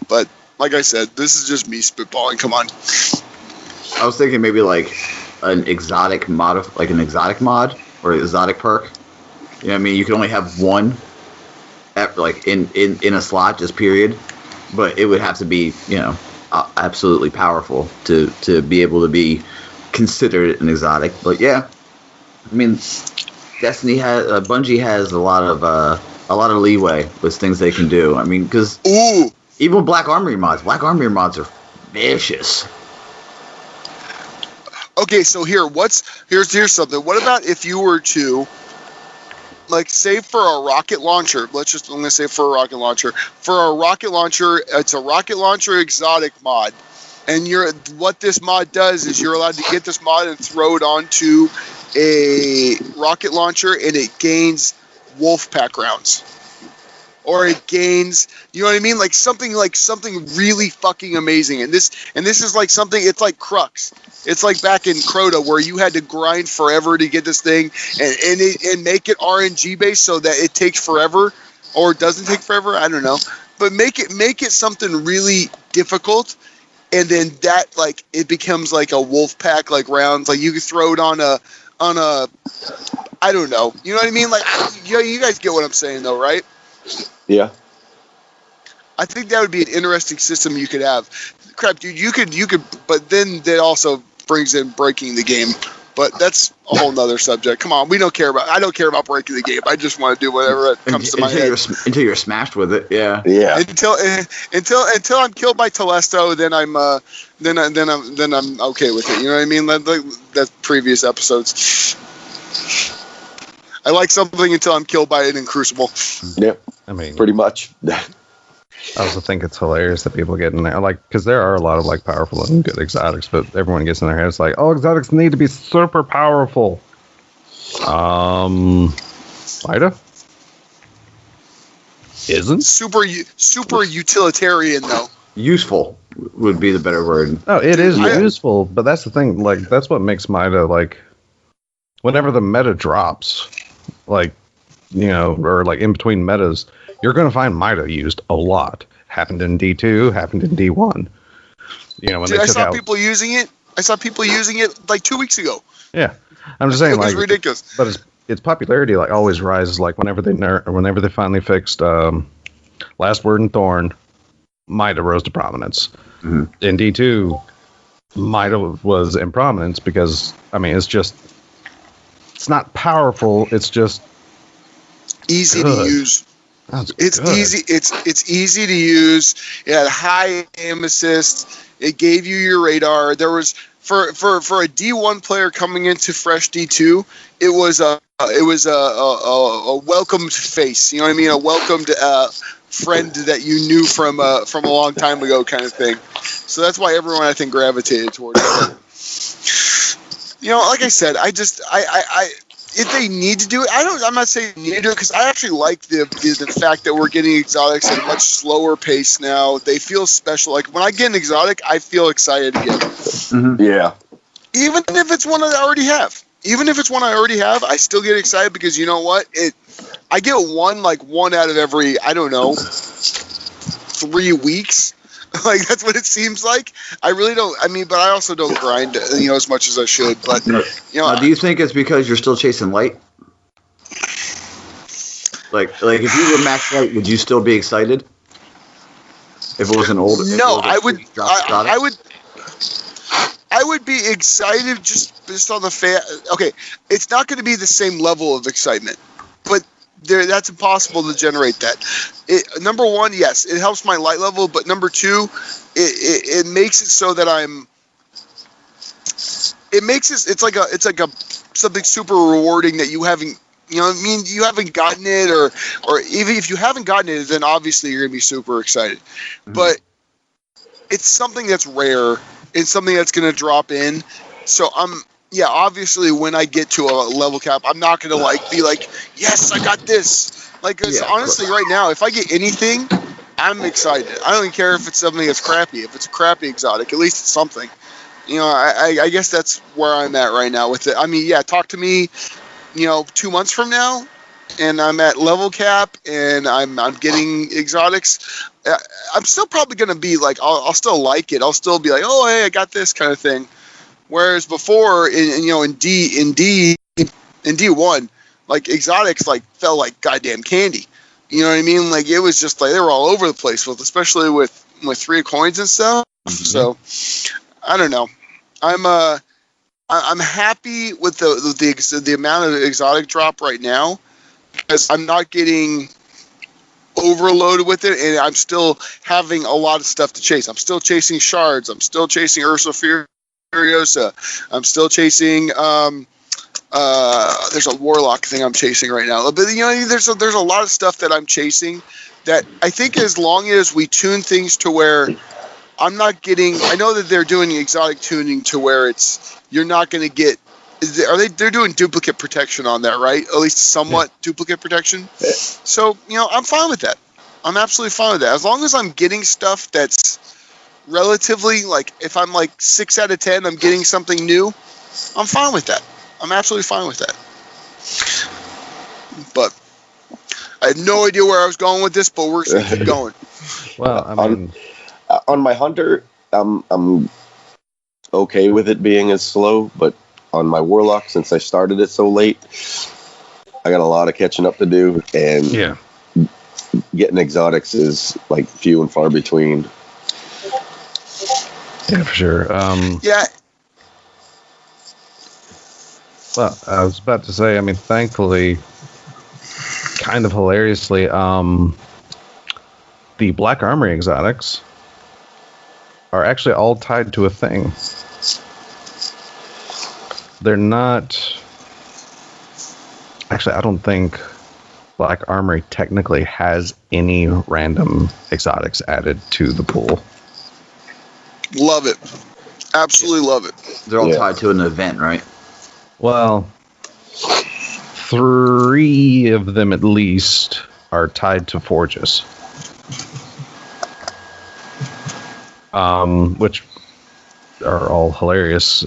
But like I said, this is just me spitballing. Come on. I was thinking maybe like an exotic mod, or an exotic perk. You know what I mean? You can only have one, in a slot, just period. But it would have to be, you know, absolutely powerful to be able to be considered an exotic. But yeah, I mean, Bungie has a lot of leeway with things they can do. I mean, because even with Black Armory mods are vicious. Okay, so here's something. What about if you were to, like, say for a rocket launcher? I'm gonna say for a rocket launcher. For a rocket launcher, it's a rocket launcher exotic mod, and what this mod does is you're allowed to get this mod and throw it onto a rocket launcher, and it gains wolf pack rounds, or it gains, you know what I mean, like something really fucking amazing. And this is like something. It's like Crux. It's like back in Crota where you had to grind forever to get this thing, and make it RNG based so that it takes forever, or it doesn't take forever. I don't know, but make it something really difficult. And then that, like, it becomes like a wolf pack, like rounds, like you could throw it on a, I don't know. You know what I mean? Like, you guys get what I'm saying, though, right? Yeah. I think that would be an interesting system you could have. Crap, dude, you could, but then that also brings in breaking the game. But that's a whole nother subject. Come on, I don't care about breaking the game. I just want to do whatever comes to my head. Until you're smashed with it, yeah. Yeah. Until I'm killed by Telesto, then I'm okay with it. You know what I mean? Like the previous episodes. I like something until I'm killed by it in Crucible. Yeah. I mean, pretty much. I also think it's hilarious that people get in there, like, because there are a lot of like powerful and good exotics, but everyone gets in their heads like, oh, exotics need to be super powerful. Like Mida? Isn't? Super utilitarian, though. Useful would be the better word. No, it is useful, but that's the thing. Like, that's what makes Mida, like, whenever the meta drops, like, you know, or like in between metas, you're going to find Mida used a lot. Happened in D2, happened in D1. You know, when Dude, they I took saw out, people using it. I saw people using it like 2 weeks ago. Yeah, I'm just saying, It was like, ridiculous. But its popularity like always rises. Like whenever they finally fixed Last Word and Thorn, Mida rose to prominence. Mm-hmm. In D2, Mida was in prominence because I mean it's not powerful. It's just easy good. to use. It's good. easy. It's easy to use. It had high aim assist. It gave you your radar. There was for a D1 player coming into fresh D2, it was a welcomed face. You know what I mean? A welcomed friend that you knew from a long time ago, kind of thing. So that's why everyone I think gravitated towards it. You know, like I said, I if they need to do it, I'm not saying they need to do it because I actually like the fact that we're getting exotics at a much slower pace now. They feel special. Like when I get an exotic, I feel excited again. Mm-hmm. Yeah. Even if it's one I already have. I still get excited because you know what? I get one out of every, I don't know, 3 weeks. Like that's what it seems like. I really don't. I mean, but I also don't grind, you know, as much as I should. But you know, do you think it's because you're still chasing light? Like if you were max light, would you still be excited? If it was an old? No, I would. I would be excited just on the fact. Okay, it's not going to be the same level of excitement, but that's impossible to generate that. Number one, yes, it helps my light level, but number two, it makes it so that it makes it. It's like a something super rewarding that you haven't. You know what I mean? You haven't gotten it, or even if you haven't gotten it, then obviously you're gonna be super excited. Mm-hmm. But it's something that's rare. It's something that's gonna drop in. So obviously when I get to a level cap, I'm not gonna be like, yes, I got this. Like, honestly, right now, if I get anything, I'm excited. I don't even care if it's something that's crappy. If it's a crappy exotic, at least it's something. You know, I guess that's where I'm at right now with it. I mean, yeah, talk to me, you know, 2 months from now, and I'm at level cap, and I'm getting exotics. I'm still probably gonna be like, I'll still like it. I'll still be like, oh, hey, I got this kind of thing. Whereas before, in D1, like exotics like felt like goddamn candy. You know what I mean? Like it was just like they were all over the place especially with 3 coins and stuff. Mm-hmm. So I don't know. I'm happy with the amount of exotic drop right now because I'm not getting overloaded with it, and I'm still having a lot of stuff to chase. I'm still chasing shards. I'm still chasing Ursa Furiosa. I'm still chasing. There's a warlock thing I'm chasing right now. But you know, there's a lot of stuff that I'm chasing that I think as long as we tune things to where I'm not getting. I know that they're doing exotic tuning to where you're not going to get. They're doing duplicate protection on that, right? At least somewhat duplicate protection. So, you know, I'm fine with that. I'm absolutely fine with that. As long as I'm getting stuff that's relatively, like, if I'm like 6 out of 10, I'm getting something new, I'm fine with that. I'm absolutely fine with that. But I have no idea where I was going with this, but we're going to keep going. Well, I mean, on my hunter, I'm okay with it being as slow, but on my warlock, since I started it so late, I got a lot of catching up to do, and getting exotics is like few and far between. Yeah, for sure. Yeah. Well, I was about to say, I mean, thankfully, kind of hilariously, the Black Armory exotics are actually all tied to a thing. They're not... Actually, I don't think Black Armory technically has any random exotics added to the pool. Love it. Absolutely love it. They're all tied to an event, right? Well, 3 3 of them at least are tied to forges. Which are all hilarious.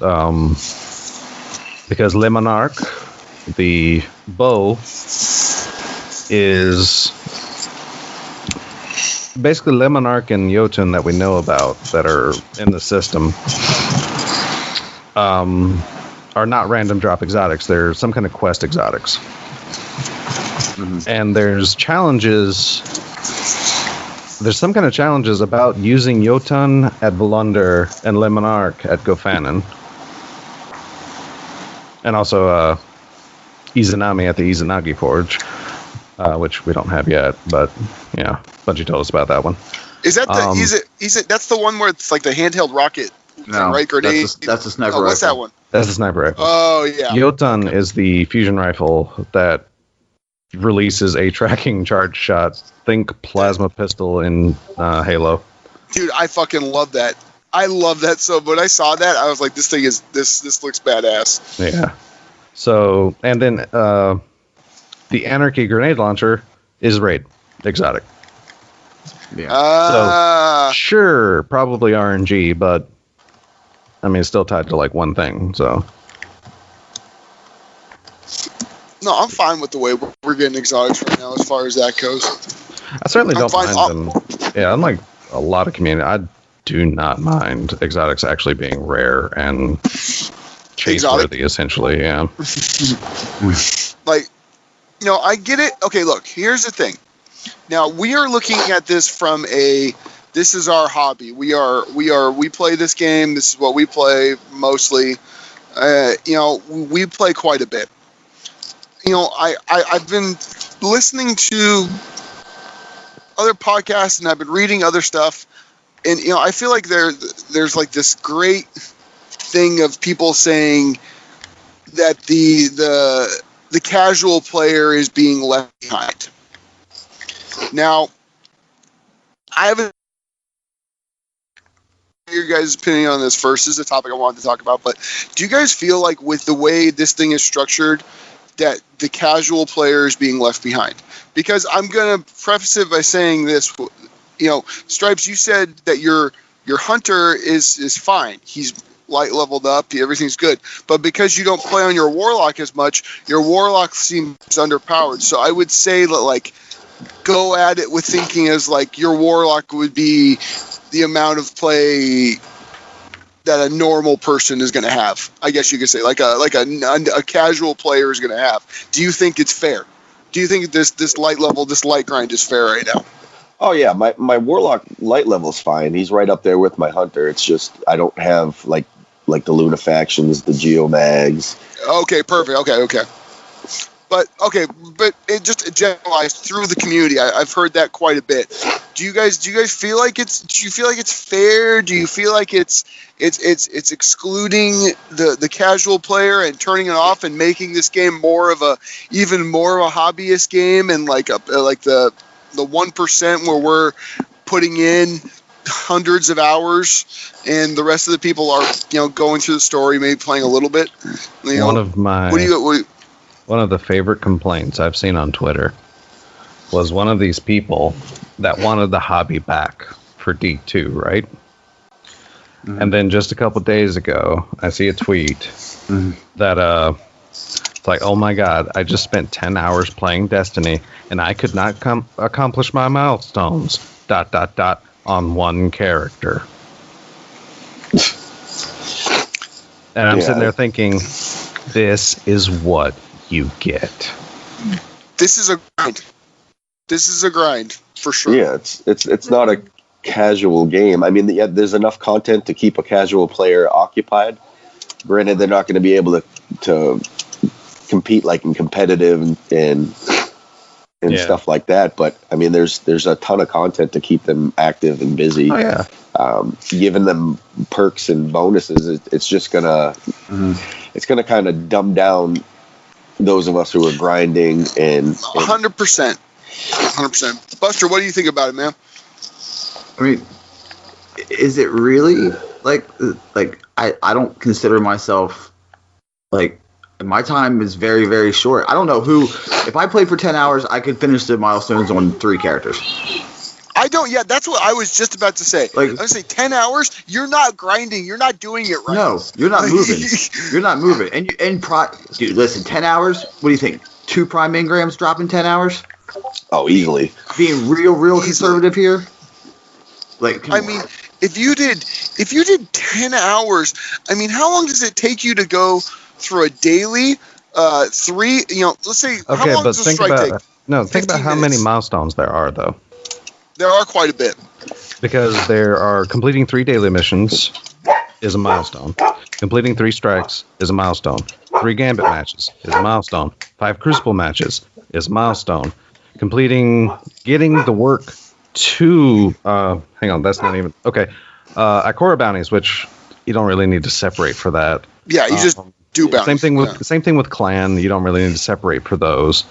Because Le Monarque, the bow, is basically Le Monarque and Jotun that we know about that are in the system. Are not random drop exotics. They're some kind of quest exotics. Mm-hmm. And there's challenges. There's some kind of challenges about using Jotun at Volunder and Le Monarque at Gofanon. And also Izanami at the Izanagi Forge, which we don't have yet, but yeah, Bungie told us about that one. Is that the that's the one where it's like the handheld rocket? No, right, grenade. That's a sniper rifle. What's that one? That's a sniper rifle. Oh yeah. Jotun is the fusion rifle that releases a tracking charge shot. Think plasma pistol in Halo. Dude, I fucking love that. I love that. So when I saw that, I was like, this thing is this looks badass. Yeah. So and then the Anarchy grenade launcher is raid exotic. Yeah. So sure, probably RNG, but I mean, it's still tied to like one thing. So no, I'm fine with the way we're getting exotics right now as far as that goes. I certainly don't mind them. Yeah, unlike a lot of community, I do not mind exotics actually being rare and chase-worthy, essentially, yeah. Like, you know, I get it. Okay, look, here's the thing. Now, we are looking at this from this is our hobby. We play this game. This is what we play mostly. You know, we play quite a bit. You know, I've been listening to other podcasts and I've been reading other stuff, and you know, I feel like there's like this great thing of people saying that the casual player is being left behind. Now, I haven't your guys' opinion on this first. This is a topic I wanted to talk about, but do you guys feel like with the way this thing is structured that the casual player is being left behind? Because I'm going to preface it by saying this, you know, Stripes, you said that your hunter is fine. He's light leveled up, everything's good. But because you don't play on your warlock as much, your warlock seems underpowered. So I would say that, like, go at it with thinking as like your warlock would be the amount of play that a normal person is going to have. I guess you could say like a casual player is going to have. Do you think it's fair? Do you think this light level, this light grind is fair right now? Oh yeah, my warlock light level's fine. He's right up there with my hunter. It's just I don't have like the Luna factions, the Geomags. Okay, perfect. Okay. But it just generalized through the community. I've heard that quite a bit. Do you guys feel like it's fair? Do you feel like it's excluding the casual player and turning it off and making this game even more of a hobbyist game and like the 1% where we're putting in hundreds of hours and the rest of the people are, you know, going through the story, maybe playing a little bit? You know, one of the favorite complaints I've seen on Twitter was one of these people that wanted the hobby back for D2, right? Mm-hmm. And then just a couple days ago, I see a tweet that it's like, oh my god, I just spent 10 hours playing Destiny and I could not accomplish my milestones ... on one character. And I'm sitting there thinking, this is what you get. This is a grind for sure. Yeah, it's not a casual game. I mean, there's enough content to keep a casual player occupied. Granted, they're not going to be able to compete like in competitive and stuff like that. But I mean, there's a ton of content to keep them active and busy. Oh yeah. Giving them perks and bonuses, it's just gonna it's gonna kind of dumb down those of us who are grinding and 100%. Buster, what do you think about it, man? I mean, is it really like I don't consider myself like My time is very, very short. I don't know who. If I played for 10 hours, I could finish the milestones on 3 characters. I don't. Yeah, that's what I was just about to say. Like, I was say 10 hours. You're not grinding. You're not doing it right. No, you're not moving. You're not moving. Dude, listen. 10 hours. What do you think? 2 prime engrams drop in 10 hours? Oh, easily. Being real conservative here. Like, I mean, if you did 10 hours, I mean, how long does it take you to go through a daily? 3. Let's say. Okay, how long but does a think strike about take? think about how many milestones there are, though. There are quite a bit. Because there are completing 3 daily missions is a milestone. Completing 3 strikes is a milestone. 3 gambit matches is a milestone. 5 crucible matches is a milestone. Getting the work to hang on, that's not even okay. Ikora bounties, which you don't really need to separate for that. Yeah, you just do bounties. Same thing with clan. You don't really need to separate for those.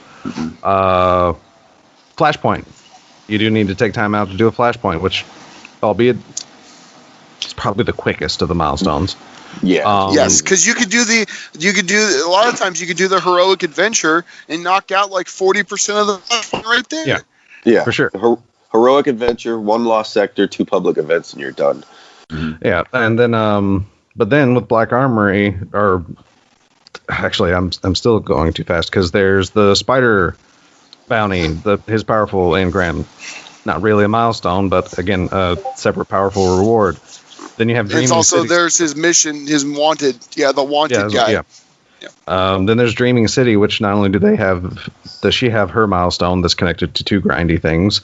Flashpoint. You do need to take time out to do a flashpoint, which, albeit, it's probably the quickest of the milestones. Yeah. Yes, because a lot of times you could do the heroic adventure and knock out like 40% of the flashpoint right there. Yeah, for sure. Heroic adventure, 1 lost sector, 2 public events, and you're done. Yeah, and then but then with Black Armory, or actually, I'm still going too fast because there's the spider bounty, his powerful engram, not really a milestone, but again, a separate powerful reward. Then you have Dreaming It's also City. There's his mission, his wanted, the wanted guy. Yeah. Then there's Dreaming City, which not only does she have her milestone that's connected to 2 grindy things,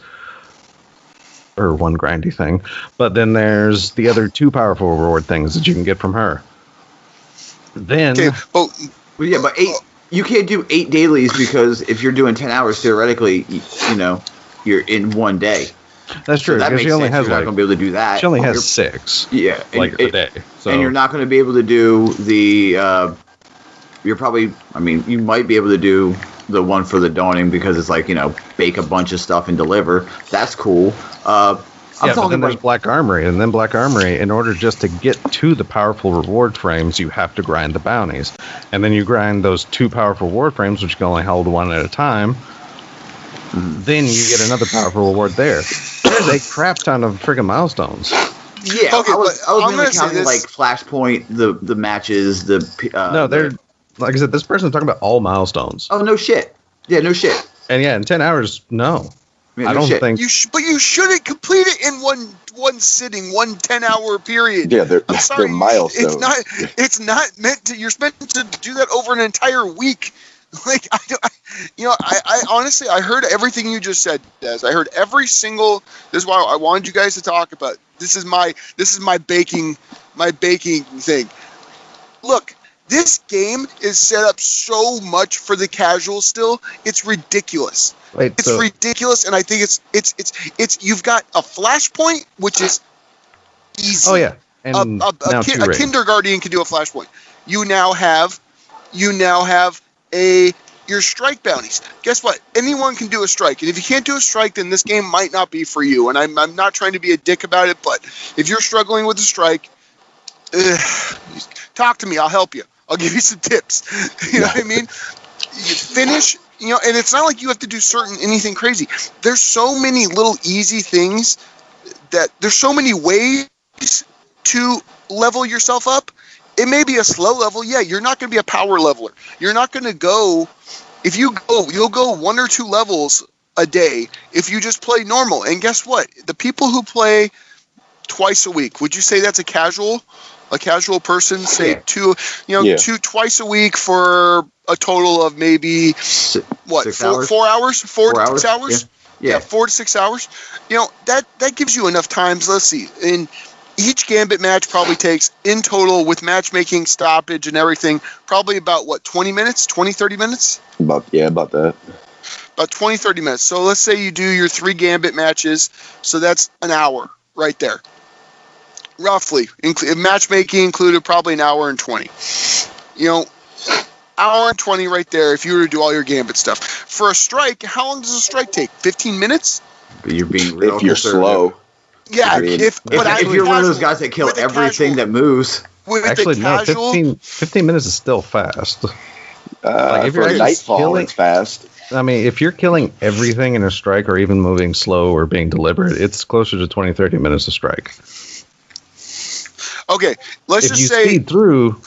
or 1 grindy thing, but then there's the other 2 powerful reward things that you can get from her. Then, but 8. You can't do 8 dailies because if you're doing 10 hours, theoretically, you're in 1 day. That's true. So that because she only has you're not going to be able to do that. She only has 6. Yeah, a day. So. And you're not going to be able to do the. You're probably. I mean, you might be able to do the one for the dawning because it's like bake a bunch of stuff and deliver. That's cool. But then there's Black Armory, and then Black Armory, in order just to get to the powerful reward frames, you have to grind the bounties. And then you grind those 2 powerful reward frames, which you can only hold 1 at a time. Then you get another powerful reward there. There's a crap ton of friggin' milestones. Yeah, okay, I was mainly counting like Flashpoint, the matches, no, they're like I said, this person's talking about all milestones. Oh, no shit. Yeah, no shit. And yeah, in 10 hours, no. Yeah, I don't think but you shouldn't complete it in one sitting, 1 10-hour period. Yeah, they're milestones. It's not meant to. You're meant to do that over an entire week. Like I honestly, I heard everything you just said, Des. I heard every single. This is why I wanted you guys to talk about. This is my baking thing. Look, this game is set up so much for the casual. Still, it's ridiculous. It's ridiculous, and I think it's. You've got a flashpoint, which is easy. Oh yeah, and a kindergarten can do a flashpoint. You now have your strike bounties. Guess what? Anyone can do a strike, and if you can't do a strike, then this game might not be for you. And I'm not trying to be a dick about it, but if you're struggling with a strike, talk to me. I'll help you. I'll give you some tips. You know what I mean? You finish. And it's not like you have to do anything crazy. There's so many little easy things that there's so many ways to level yourself up. It may be a slow level. Yeah, you're not going to be a power leveler. You're not going to go. If you go, you'll go 1 or 2 levels a day if you just play normal. And guess what? The people who play twice a week, would you say that's a casual person? Say 2 twice a week for a total of maybe 4 hours? 4 to 6 hours? Yeah, 4 to 6 hours. That gives you enough times. Let's see. In each gambit match probably takes, in total, with matchmaking, stoppage, and everything, probably about, 20 minutes? 20, 30 minutes? About that. About 20, 30 minutes. So let's say you do your 3 gambit matches, so that's an hour right there. Roughly. Matchmaking included, probably an hour and 20. Hour and 20 right there if you were to do all your gambit stuff. For a strike, how long does a strike take? 15 minutes? You're being real if you're slow. Yeah, if you're one of those guys that kill everything that moves. Actually, no, 15 minutes is still fast. Like if for you're actually nightfall, killing, it's fast. I mean, if you're killing everything in a strike or even moving slow or being deliberate, it's closer to 20, 30 minutes a strike. Okay, let's If just you say speed through,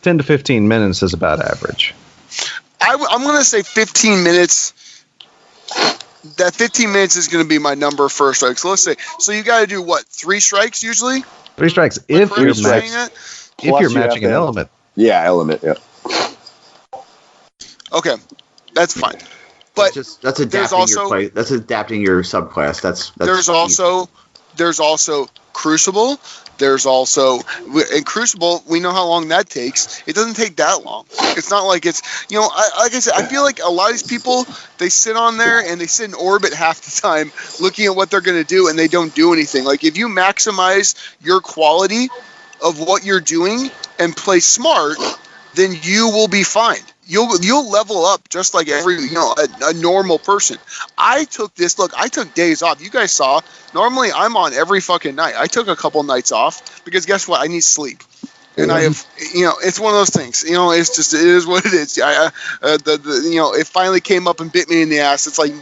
10 to 15 minutes is about average. I'm going to say 15 minutes. That 15 minutes is going to be my number for a strike. So let's say, so you got to do what, 3 strikes usually? 3 strikes Am I if correct you're in saying matching. that? If you're Plus you have matching to an have- element. Yeah, element. Yeah. Okay, that's fine. But that's adapting your play. That's adapting your subclass. That's there's also Crucible. There's also in Crucible. We know how long that takes. It doesn't take that long. It's not like it's like I said. I feel like a lot of these people, they sit on there and they sit in orbit half the time, looking at what they're going to do, and they don't do anything. Like if you maximize your quality of what you're doing and play smart, then you will be fine. You'll level up just like every a normal person. I took days off. You guys saw. Normally I'm on every fucking night. I took a couple nights off because guess what? I need sleep. And I have, it's one of those things. It's just, it is what it is. It finally came up and bit me in the ass. It's like,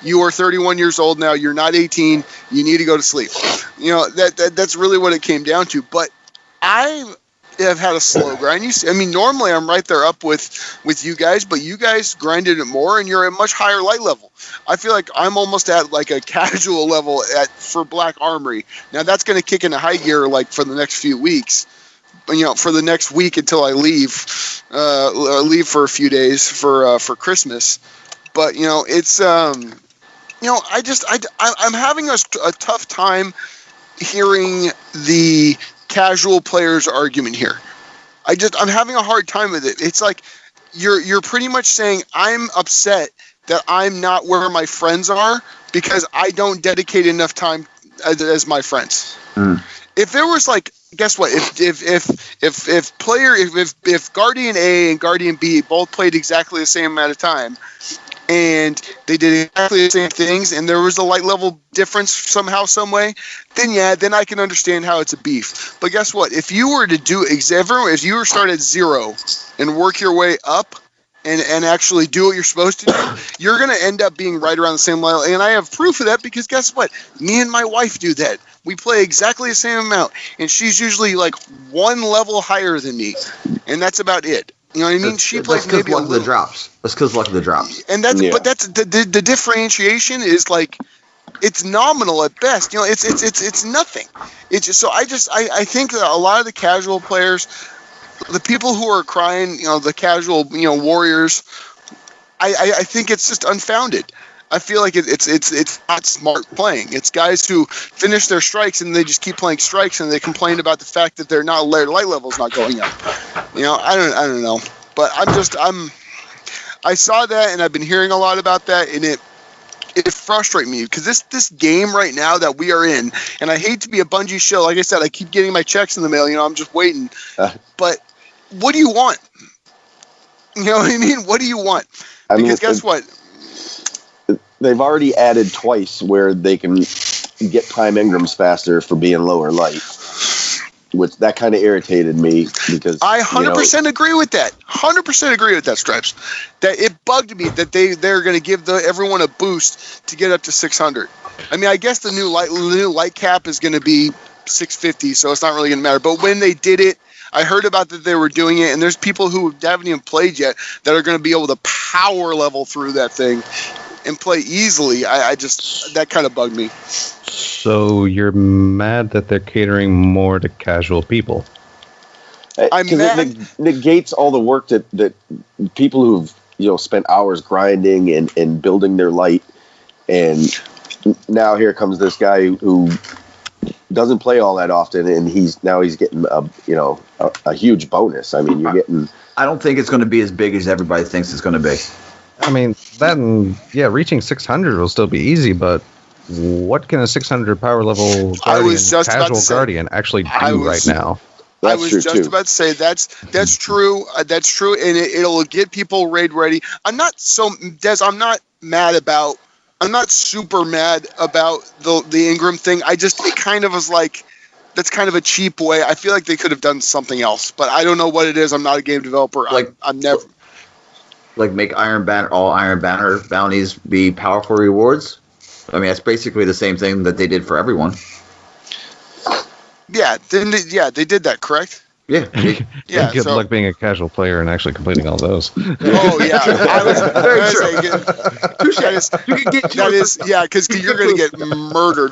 you are 31 years old now. You're not 18. You need to go to sleep. That's really what it came down to. But I have had a slow grind. Normally I'm right there up with you guys, but you guys grinded it more, and you're at a much higher light level. I feel like I'm almost at like a casual level for Black Armory. Now that's going to kick into high gear like for the next few weeks. For the next week until I leave for a few days for Christmas. But it's I'm having a tough time hearing the casual players argument here. I'm having a hard time with it. It's like you're pretty much saying I'm upset that I'm not where my friends are because I don't dedicate enough time as my friends. If there was like, guess what? If Guardian A and Guardian B both played exactly the same amount of time, and they did exactly the same things, and there was a light level difference somehow, some way, then I can understand how it's a beef. But guess what? If you were to if you were start at 0 and work your way up and actually do what you're supposed to do, you're going to end up being right around the same level. And I have proof of that because guess what? Me and my wife do that. We play exactly the same amount, and she's usually like 1 level higher than me, and that's about it. You know what I mean? She plays maybe a little. Luck of the drops. That's because luck of the drops. And but that's the differentiation is like, it's nominal at best. It's nothing. It's just, I think that a lot of the casual players, the people who are crying, the casual warriors, I think it's just unfounded. I feel like it's not smart playing. It's guys who finish their strikes and they just keep playing strikes, and they complain about the fact that their light level's not going up. I don't know, but I saw that, and I've been hearing a lot about that, and it frustrates me because this game right now that we are in, and I hate to be a Bungie shill. Like I said, I keep getting my checks in the mail. I'm just waiting. But what do you want? You know what I mean? What do you want? Because guess what? They've already added twice where they can get prime Ingrams faster for being lower light, which that kind of irritated me because I 100% agree with that. 100% agree with that, Stripes. That it bugged me that they're going to give everyone a boost to get up to 600. I mean, I guess the new light cap is going to be 650, so it's not really going to matter. But when they did it, I heard about that they were doing it, and there's people who haven't even played yet that are going to be able to power level through that thing and play easily. That kind of bugged me. So you're mad that they're catering more to casual people? I'm mad. It negates all the work that people who've spent hours grinding and building their light, and now here comes this guy who doesn't play all that often, and he's getting a huge bonus. I mean, you're getting. I don't think it's going to be as big as everybody thinks it's going to be. I mean, reaching 600 will still be easy, but what can a 600 power level Guardian actually do right now? I was just about to say that's true. That's true, and it'll get people raid ready. I'm not mad about. I'm not super mad about the Ingram thing. It kind of was like, that's kind of a cheap way. I feel like they could have done something else, but I don't know what it is. I'm not a game developer. I'm never. like make all Iron Banner bounties be powerful rewards? I mean, that's basically the same thing that they did for everyone. Yeah, they did that, correct? Yeah. Yeah. Good luck being a casual player and actually completing all those. Oh yeah, I was very that is because you're gonna get murdered.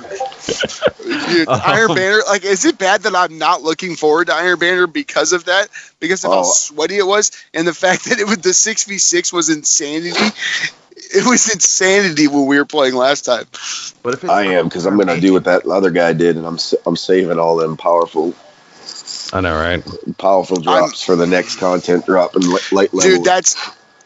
Dude, Iron Banner, like, is it bad that I'm not looking forward to Iron Banner because of that? Because of how sweaty it was, and the fact that the 6v6 was insanity. It was insanity when we were playing last time. But I am, because I'm gonna do what that other guy did, and I'm saving all them powerful. I know, right? Powerful drops for the next content drop and light level. Dude,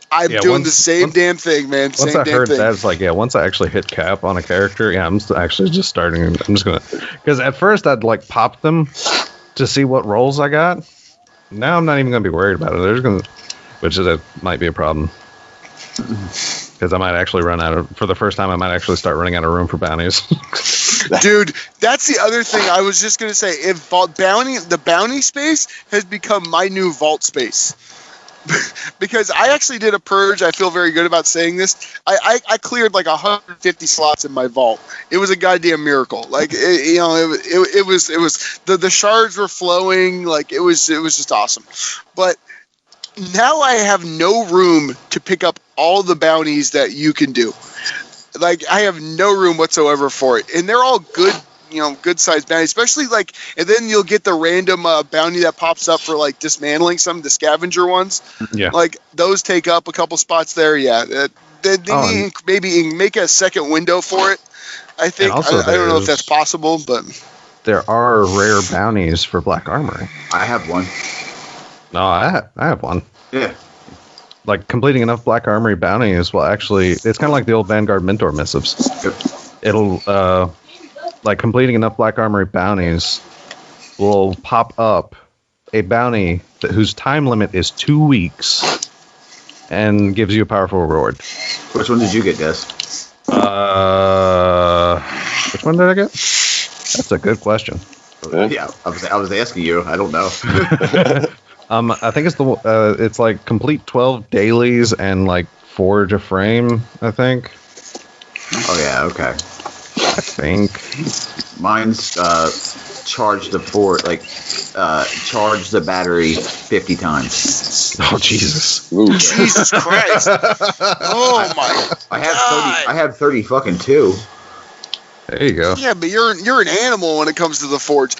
I'm doing the same damn thing, man. Once I heard that, it's like, once I actually hit cap on a character, I'm actually just starting. I'm just going to... Because at first, I'd, like, pop them to see what rolls I got. Now I'm not even going to be worried about it. Which might be a problem. Because I might actually for the first time, I might actually start running out of room for bounties. Dude, that's the other thing I was just going to say. If the bounty space has become my new vault space. Because I actually did a purge. I feel very good about saying this. I cleared like 150 slots in my vault. It was a goddamn miracle. Like, it was the shards were flowing. Like, it was just awesome. But now I have no room to pick up all the bounties that you can do. Like, I have no room whatsoever for it. And they're all good, good sized bounties, especially like, and then you'll get the random bounty that pops up for like dismantling some of the scavenger ones. Yeah. Like, those take up a couple spots there. Yeah. They maybe make a second window for it. I think. I don't know if that's possible, but there are rare bounties for Black Armory. I have one. No, I have one. Yeah. Like, completing enough Black Armory bounties will actually... It's kind of like the old Vanguard Mentor missives. It'll, like, completing enough Black Armory bounties will pop up a bounty whose time limit is 2 weeks and gives you a powerful reward. Which one did you get, Des? Which one did I get? That's a good question. Yeah, I was asking you. I don't know. I think it's like complete 12 dailies and like forge a frame, I think. Oh yeah, okay. I think mine's charge the battery 50 times. Oh Jesus! Jesus Christ! Oh my! I have 30 fucking 2. There you go. Yeah, but you're an animal when it comes to the forge.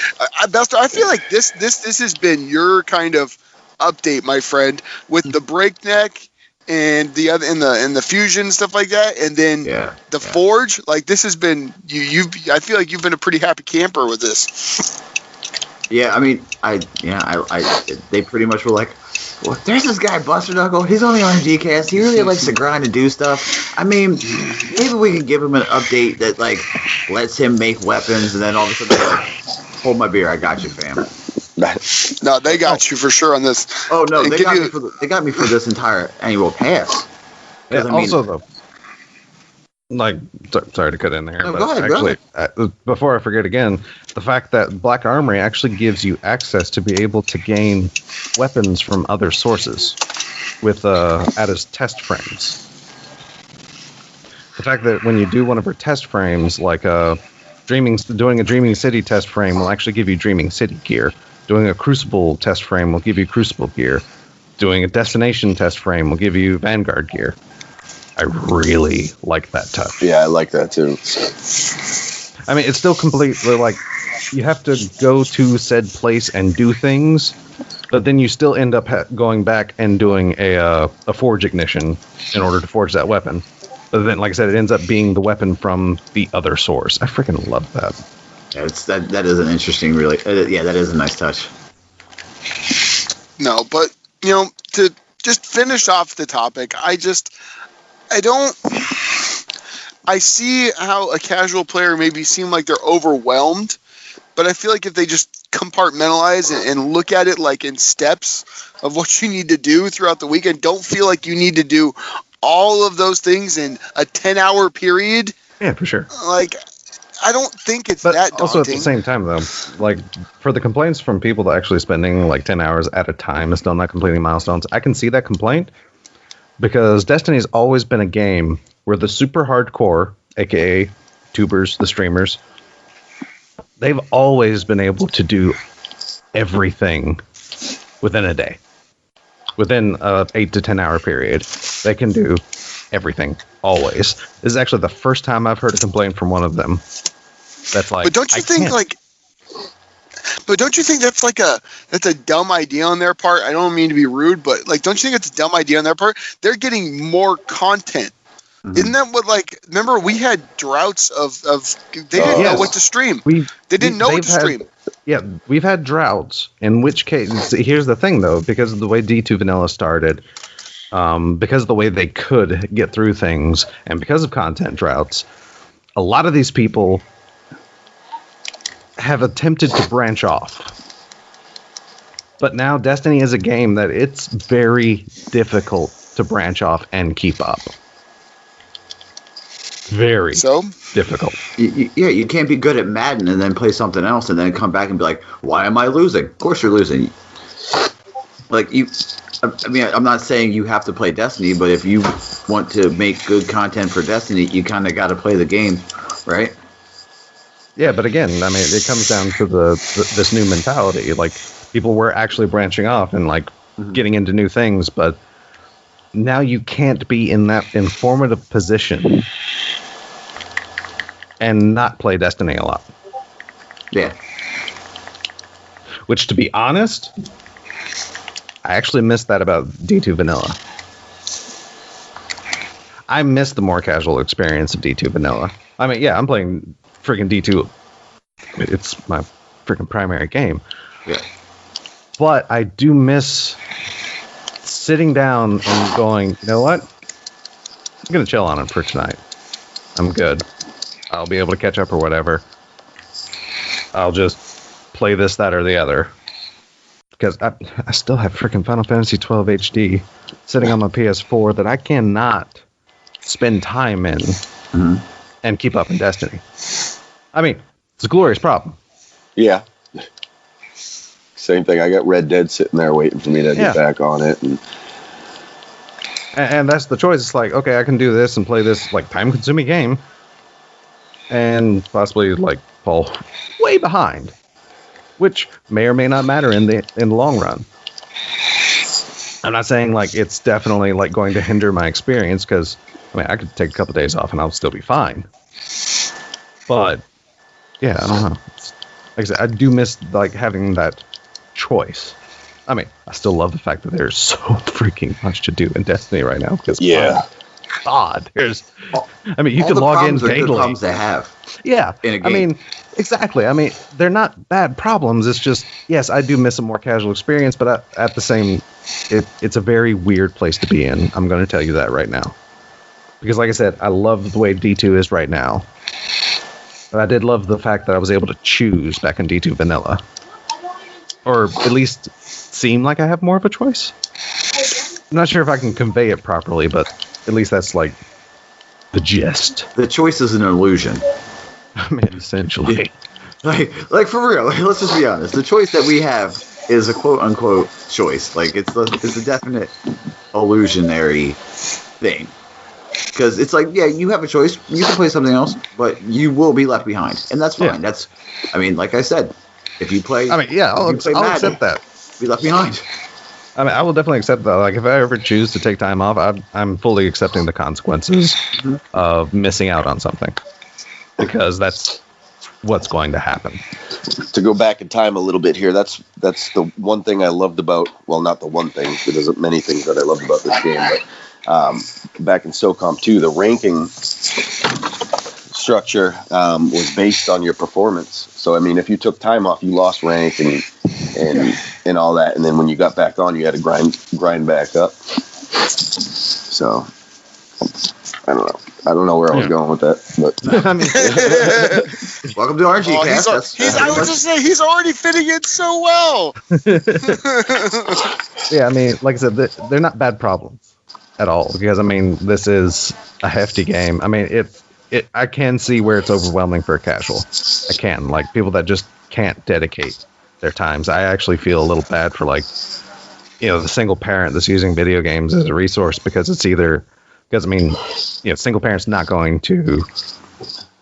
Buster, I feel like this has been your kind of update, my friend, with the breakneck and the other and the fusion stuff like that, and then the forge. Like, this has been I feel like you've been a pretty happy camper with this. Yeah, I mean, they pretty much were like, well, there's this guy Buster Knuckle. He's on the RNGCast. He really likes to grind and do stuff. I mean, maybe we can give him an update that like lets him make weapons, and then all of a sudden, they're like, hold my beer, I got you, fam. No, they got you for sure on this. Oh no, they got me for this entire annual pass. Yeah, also, though, like, sorry to cut in there, but go ahead. Before I forget again, the fact that Black Armory actually gives you access to be able to gain weapons from other sources with as test frames. The fact that when you do one of her test frames, like doing a Dreaming City test frame will actually give you Dreaming City gear. Doing a Crucible test frame will give you Crucible gear. Doing a Destination test frame will give you Vanguard gear. I really like that touch. Yeah, I like that too. I mean, it's still completely like you have to go to said place and do things, but then you still end up going back and doing a forge ignition in order to forge that weapon. But then, like I said, it ends up being the weapon from the other source. I freaking love that. Yeah, that is an interesting, really. That is a nice touch. No, but to just finish off the topic, I see how a casual player maybe seem like they're overwhelmed, but I feel like if they just compartmentalize and look at it like in steps of what you need to do throughout the weekend, don't feel like you need to do all of those things in a 10-hour period. Yeah, for sure. Like, I don't think it's but that daunting. Also, at the same time, though, like, for the complaints from people that actually spending like 10 hours at a time and still not completing milestones, I can see that complaint. Because Destiny's always been a game where the super hardcore, aka tubers, the streamers, they've always been able to do everything within a day. Within a 8 to 10 hour period, they can do everything, always. This is actually the first time I've heard a complaint from one of them. That's like, but don't you think that's a dumb idea on their part? I don't mean to be rude, but like, don't you think it's a dumb idea on their part? They're getting more content. Mm-hmm. Isn't that what, like, remember we had droughts of they didn't know what to stream. They didn't know what to stream. Yeah, we've had droughts, in which case, here's the thing though, because of the way D2 Vanilla started, because of the way they could get through things, and because of content droughts, a lot of these people have attempted to branch off. But now Destiny is a game that it's very difficult to branch off and keep up. Very difficult. You can't be good at Madden and then play something else and then come back and be like, why am I losing? Of course you're losing. Like, I mean, I'm not saying you have to play Destiny, but if you want to make good content for Destiny, you kind of got to play the game, right? Yeah, but again, I mean, it comes down to this new mentality. Like, people were actually branching off and, like, getting into new things, but now you can't be in that informative position and not play Destiny a lot. Yeah. Which, to be honest, I actually missed that about D2 Vanilla. I miss the more casual experience of D2 Vanilla. I mean, yeah, I'm playing freaking D2. It's my freaking primary game. Yeah. But I do miss sitting down and going, you know what? I'm going to chill on it for tonight. I'm good. I'll be able to catch up or whatever. I'll just play this, that, or the other. Because I still have freaking Final Fantasy 12 HD sitting on my PS4 that I cannot spend time in and keep up in Destiny. I mean, it's a glorious problem. Yeah. Same thing. I got Red Dead sitting there waiting for me to get back on it. And that's the choice. It's like, okay, I can do this and play this like time-consuming game and possibly like fall way behind, which may or may not matter in the long run. I'm not saying like it's definitely like going to hinder my experience, because I mean, I could take a couple days off and I'll still be fine. But yeah, I don't know. Like I said, I do miss like having that choice. I mean, I still love the fact that there's so freaking much to do in Destiny right now. Because God, there's. I mean, you can log in daily. Problems they have. Yeah, in a game. I mean, exactly. I mean, they're not bad problems. It's just, yes, I do miss a more casual experience, but at the same, it's a very weird place to be in. I'm going to tell you that right now, because like I said, I love the way D2 is right now. But I did love the fact that I was able to choose back in D2 Vanilla, or at least seem like I have more of a choice. I'm not sure if I can convey it properly, but at least that's like the gist. The choice is an illusion. I mean, essentially. Like for real, let's just be honest. The choice that we have is a quote-unquote choice. Like, it's a definite illusionary thing. Because it's like, yeah, you have a choice. You can play something else, but you will be left behind. And that's fine. Yeah. That's, I mean, like I said, if you play... I mean, yeah, I'll accept that. Be left behind. I mean, I will definitely accept that. Like, if I ever choose to take time off, I'm fully accepting the consequences of missing out on something. Because that's what's going to happen. To go back in time a little bit here, that's the one thing I loved about, well, not the one thing, there's many things that I loved about this game, but back in SOCOM 2, the ranking structure was based on your performance. So, I mean, if you took time off, you lost rank and all that, and then when you got back on, you had to grind back up. So, I don't know where I was going with that, but I mean, welcome to RNGCast. I was just saying, he's already fitting in so well. Yeah, I mean, like I said, they're not bad problems at all, because I mean, this is a hefty game. I mean, I can see where it's overwhelming for a casual. I can, like, people that just can't dedicate their times. I actually feel a little bad for like the single parent that's using video games as a resource because single parent's not going to,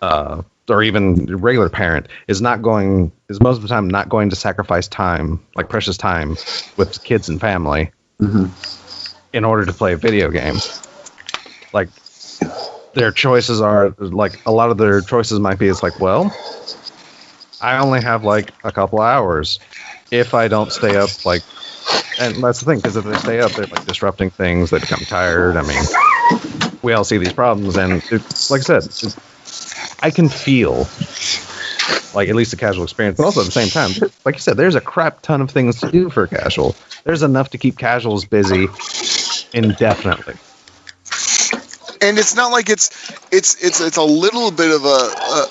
or even regular parent is most of the time not going to sacrifice time, like precious time, with kids and family in order to play a video game. Like, their choices are, like, a lot of their choices might be, it's like, well, I only have, like, a couple hours. If I don't stay up, like, and that's the thing, because if they stay up, they're, like, disrupting things, they become tired. I mean, we all see these problems, and it's, like I said, I can feel, like, at least a casual experience, but also at the same time, like you said, there's a crap ton of things to do for casual. There's enough to keep casuals busy indefinitely. And it's not like it's a little bit of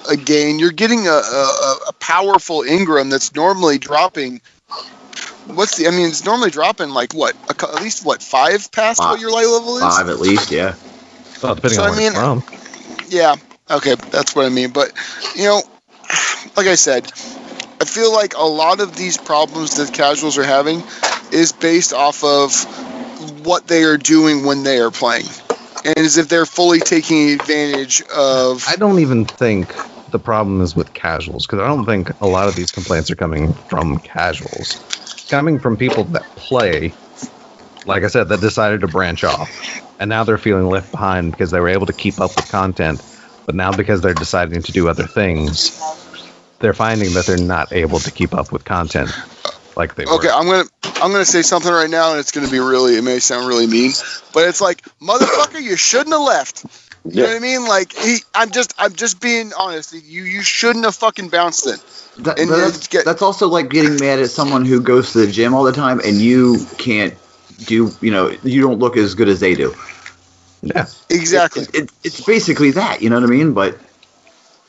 a gain. You're getting a powerful Ingram that's normally dropping. It's normally dropping like what? At least what, 5 past what your light level is? 5 at least, yeah. Well, depending on where it's from. Yeah. Okay, that's what I mean. But like I said, I feel like a lot of these problems that casuals are having is based off of what they are doing when they are playing. And as if they're fully taking advantage of... I don't even think the problem is with casuals, because I don't think a lot of these complaints are coming from casuals. It's coming from people that play, like I said, that decided to branch off. And now they're feeling left behind because they were able to keep up with content. But now because they're deciding to do other things, they're finding that they're not able to keep up with content like they were. Okay, I'm gonna say something right now, and it's gonna be it may sound really mean, but it's like, motherfucker, you shouldn't have left. You know what I mean? Like, I'm just being honest. You shouldn't have fucking bounced it. That's also like getting mad at someone who goes to the gym all the time and you can't do, you don't look as good as they do. Yeah, exactly. It's basically that, you know what I mean? But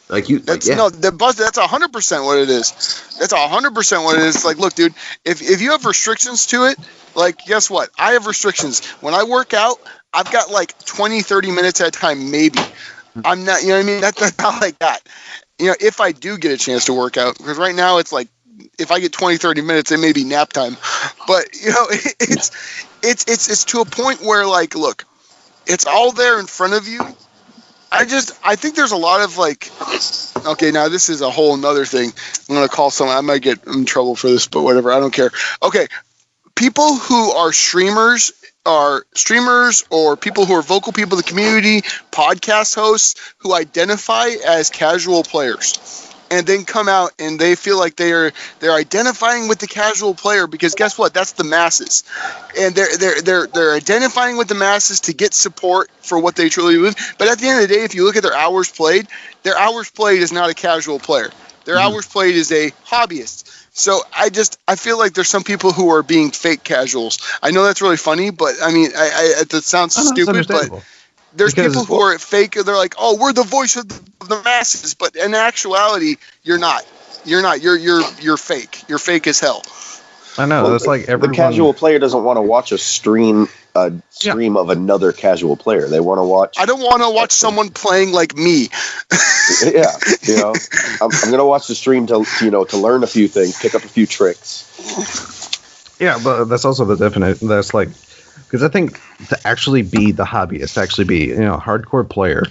that's 100% what it is. That's 100% what it is. Like, look, dude, if you have restrictions to it, like, guess what? I have restrictions. When I work out, I've got like 20, 30 minutes at a time, maybe. I'm not, you know what I mean? That's not like that. If I do get a chance to work out, because right now it's like, if I get 20, 30 minutes, it may be nap time. But, it's to a point where, like, look, it's all there in front of you. I think there's a lot of, like, okay, now this is a whole nother thing. I'm going to call someone. I might get in trouble for this, but whatever. I don't care. Okay, people who are streamers or people who are vocal people in the community, podcast hosts who identify as casual players and then come out and they feel like they're identifying with the casual player because guess what? That's the masses. And they're identifying with the masses to get support for what they truly believe. But at the end of the day, if you look at their hours played is not a casual player. Their hours played is a hobbyist. So I feel like there's some people who are being fake casuals. I know that's really funny, but I mean, that sounds stupid, but there's people who are fake. They're like, oh, we're the voice of the masses, but in actuality, you're not. You're not. You're fake. You're fake as hell. I know. That's like everyone. The casual player doesn't want to watch a stream of another casual player. They want to watch. I don't want to watch someone playing like me. Yeah, I'm going to watch the stream to learn a few things, pick up a few tricks. Yeah, but that's also the definition. That's like, because I think to actually be the hobbyist, to actually be a hardcore player,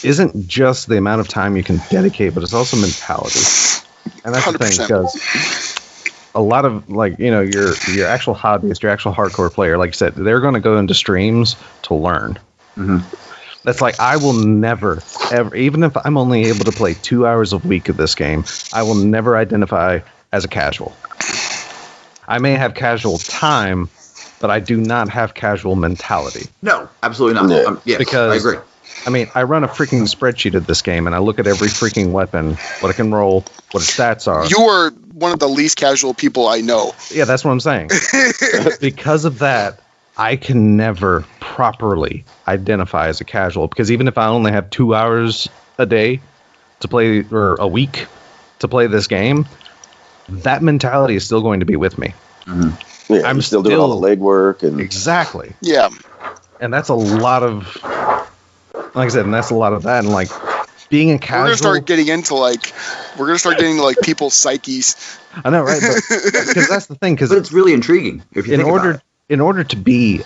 isn't just the amount of time you can dedicate, but it's also mentality. And that's 100%. The thing, because a lot of, like, your actual hobbyist, your actual hardcore player, like you said, they're going to go into streams to learn. Mm-hmm. That's like, I will never, ever, even if I'm only able to play 2 hours a week of this game, I will never identify as a casual. I may have casual time, but I do not have casual mentality. No, absolutely not. Yes, because, I agree. I mean, I run a freaking spreadsheet of this game, and I look at every freaking weapon, what it can roll, what its stats are. You are one of the least casual people I know. Yeah, that's what I'm saying. Because of that, I can never properly identify as a casual, because even if I only have 2 hours a day to play, or a week to play this game, that mentality is still going to be with me. Mm-hmm. Yeah, I'm still doing all the legwork. Exactly. Yeah. And that's a lot of, like I said, and that's a lot of that. And like, being a casual. We're gonna start getting into people's psyches. I know, right? Because that's the thing. Because but it's really intriguing if you think about it. In order to be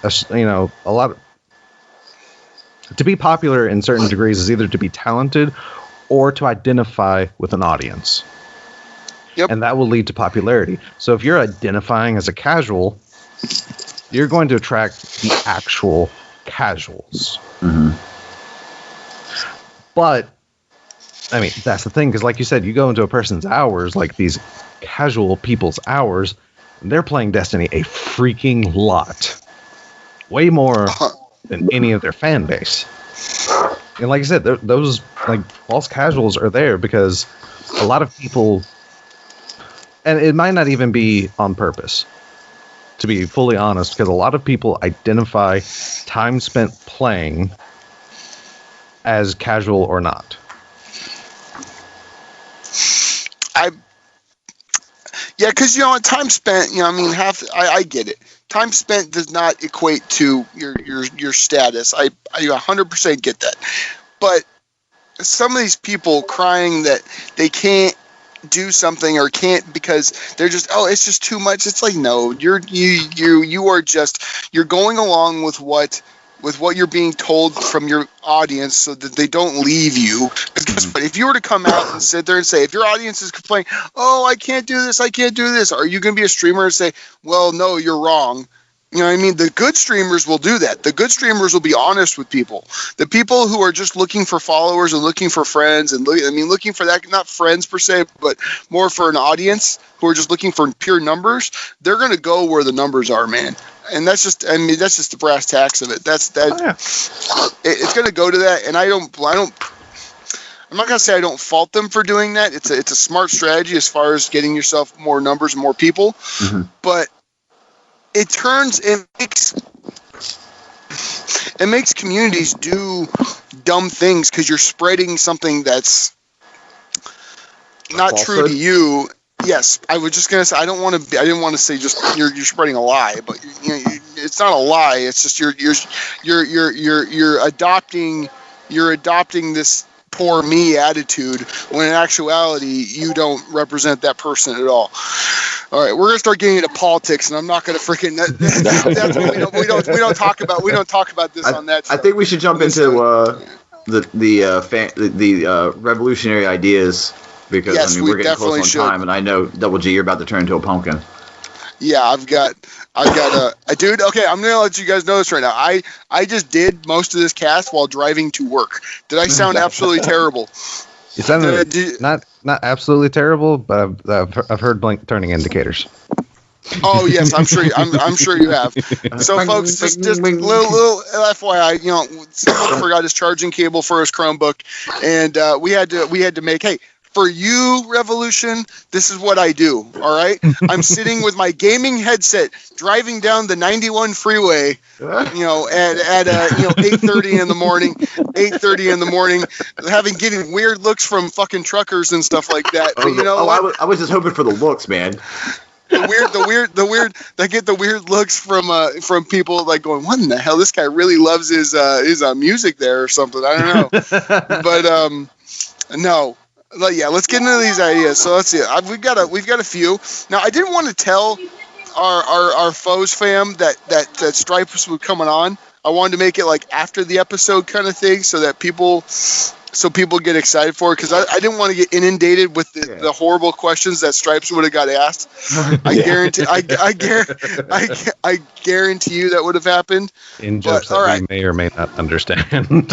to be popular in certain degrees is either to be talented or to identify with an audience. Yep. And that will lead to popularity. So if you're identifying as a casual, you're going to attract the actual casuals. Mm-hmm. But, I mean, that's the thing, because like you said, you go into a person's hours, like these casual people's hours, and they're playing Destiny a freaking lot. Way more than any of their fan base. And like I said, those false casuals are there because a lot of people, and it might not even be on purpose, to be fully honest, because a lot of people identify time spent playing as casual or not. Because time spent. I get it. Time spent does not equate to your status. I 100% get that. But some of these people crying that they can't do something or can't because they're just, it's just too much. It's like, no, you're going along with what you're being told from your audience so that they don't leave you. Because if you were to come out and sit there and say, if your audience is complaining, I can't do this, are you going to be a streamer and say, well, no, you're wrong? You know what I mean? The good streamers will do that. The good streamers will be honest with people. The people who are just looking for followers and looking for friends and looking for that, not friends per se, but more for an audience who are just looking for pure numbers, they're going to go where the numbers are, man. And that's just the brass tacks of it. It's going to go to that. And I'm not going to say I don't fault them for doing that. It's a smart strategy as far as getting yourself more numbers and more people. Mm-hmm. But it makes communities do dumb things because you're spreading something that's not true to you. Yes, I was just gonna say I didn't want to say just you're spreading a lie, but it's not a lie. It's just you're adopting this poor me attitude when in actuality you don't represent that person at all. All right, we're gonna start getting into politics, and I'm not gonna freaking. We don't talk about this on that show. I think we should jump into the revolutionary ideas because we're getting close on time, and I know Double G, you're about to turn into a pumpkin. Yeah, I've got a dude. Okay, I'm gonna let you guys know this right now. I just did most of this cast while driving to work. Did I sound absolutely terrible? You sounded not absolutely terrible, but I've heard blink turning indicators. Oh yes, I'm sure you have. So folks, just little FYI, someone forgot his charging cable for his Chromebook, and we had to make. Hey, for you, Revolution, this is what I do. All right, I'm sitting with my gaming headset, driving down the 91 freeway, at 8:30 in the morning, getting weird looks from fucking truckers and stuff like that. But I was just hoping for the looks, man. The weird. I get the weird looks from people like going, what in the hell? This guy really loves his music there or something. I don't know, but no. But yeah, let's get into these ideas. So let's see. We've got a few. Now, I didn't want to tell our foes fam that Stripes was coming on. I wanted to make it like after the episode kind of thing, so that people get excited for it, because I didn't want to get inundated with the horrible questions that Stripes would have got asked. I guarantee you that would have happened. In jokes that we may or may not understand.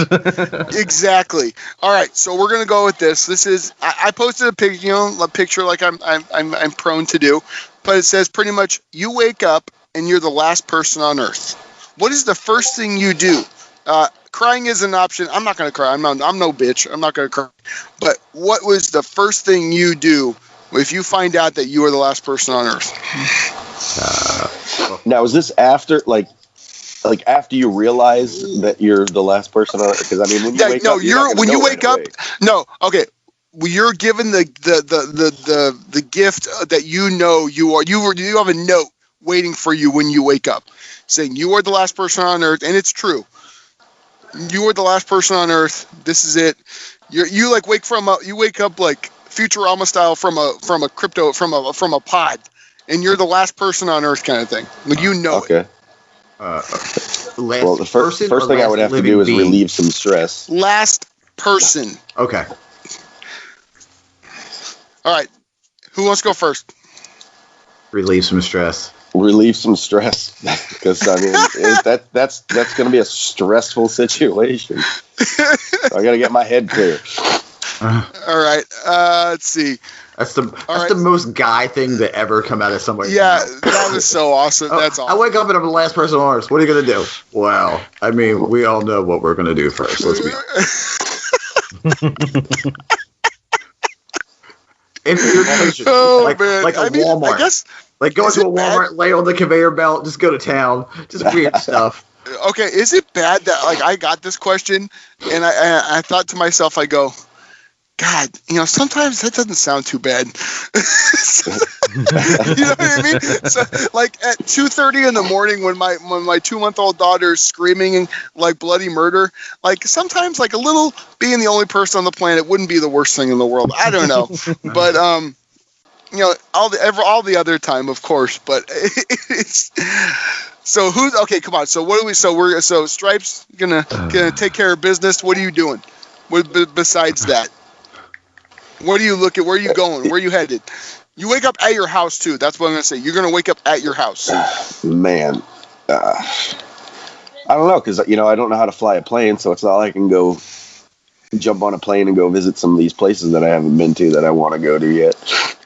Exactly. All right, so we're gonna go with this. This is I posted a picture like I'm prone to do, but it says pretty much you wake up and you're the last person on Earth. What is the first thing you do? Crying is an option. I'm not going to cry. I'm no bitch. I'm not going to cry. But what was the first thing you do if you find out that you are the last person on Earth? Now, is this after, after you realize that you're the last person on Earth? Because when you wake up, you wake up. No, okay. You're given the gift that you are. You have a note waiting for you when you wake up, saying you are the last person on Earth, and it's true. You are the last person on Earth. This is it. You like wake up like Futurama style from a pod, and you're the last person on Earth kind of thing. Like you know Okay. Well, the first thing I would have to do is relieve some stress. Last person. Okay. All right. Who wants to go first? Relieve some stress. Relieve some stress, because I mean that's going to be a stressful situation. So I got to get my head clear. All right. Let's see. That's the most guy thing to ever come out of somebody's mouth. That was so awesome. That's awesome. I wake up and I'm the last person on Earth. What are you going to do? Well, I mean, we all know what we're going to do first. Let's be honest. Infiltration. Like a Walmart. I guess, like go into a Walmart, lay on the conveyor belt, just go to town. Just weird stuff. Okay, is it bad that like I got this question and I thought to myself, I go, God, sometimes that doesn't sound too bad. You know what I mean? So, like at 2:30 in the morning when my 2-month-old daughter is screaming like bloody murder, like sometimes like a little being the only person on the planet wouldn't be the worst thing in the world. I don't know, but all the other time, of course. But it's so who's okay? Come on. So what do we? So Stripes gonna take care of business. What are you doing? Besides that? What do you look at? Where are you going? Where are you headed? You wake up at your house, too. That's what I'm going to say. You're going to wake up at your house. Man. I don't know, because, I don't know how to fly a plane, so it's not like I can go jump on a plane and go visit some of these places that I haven't been to that I want to go to yet.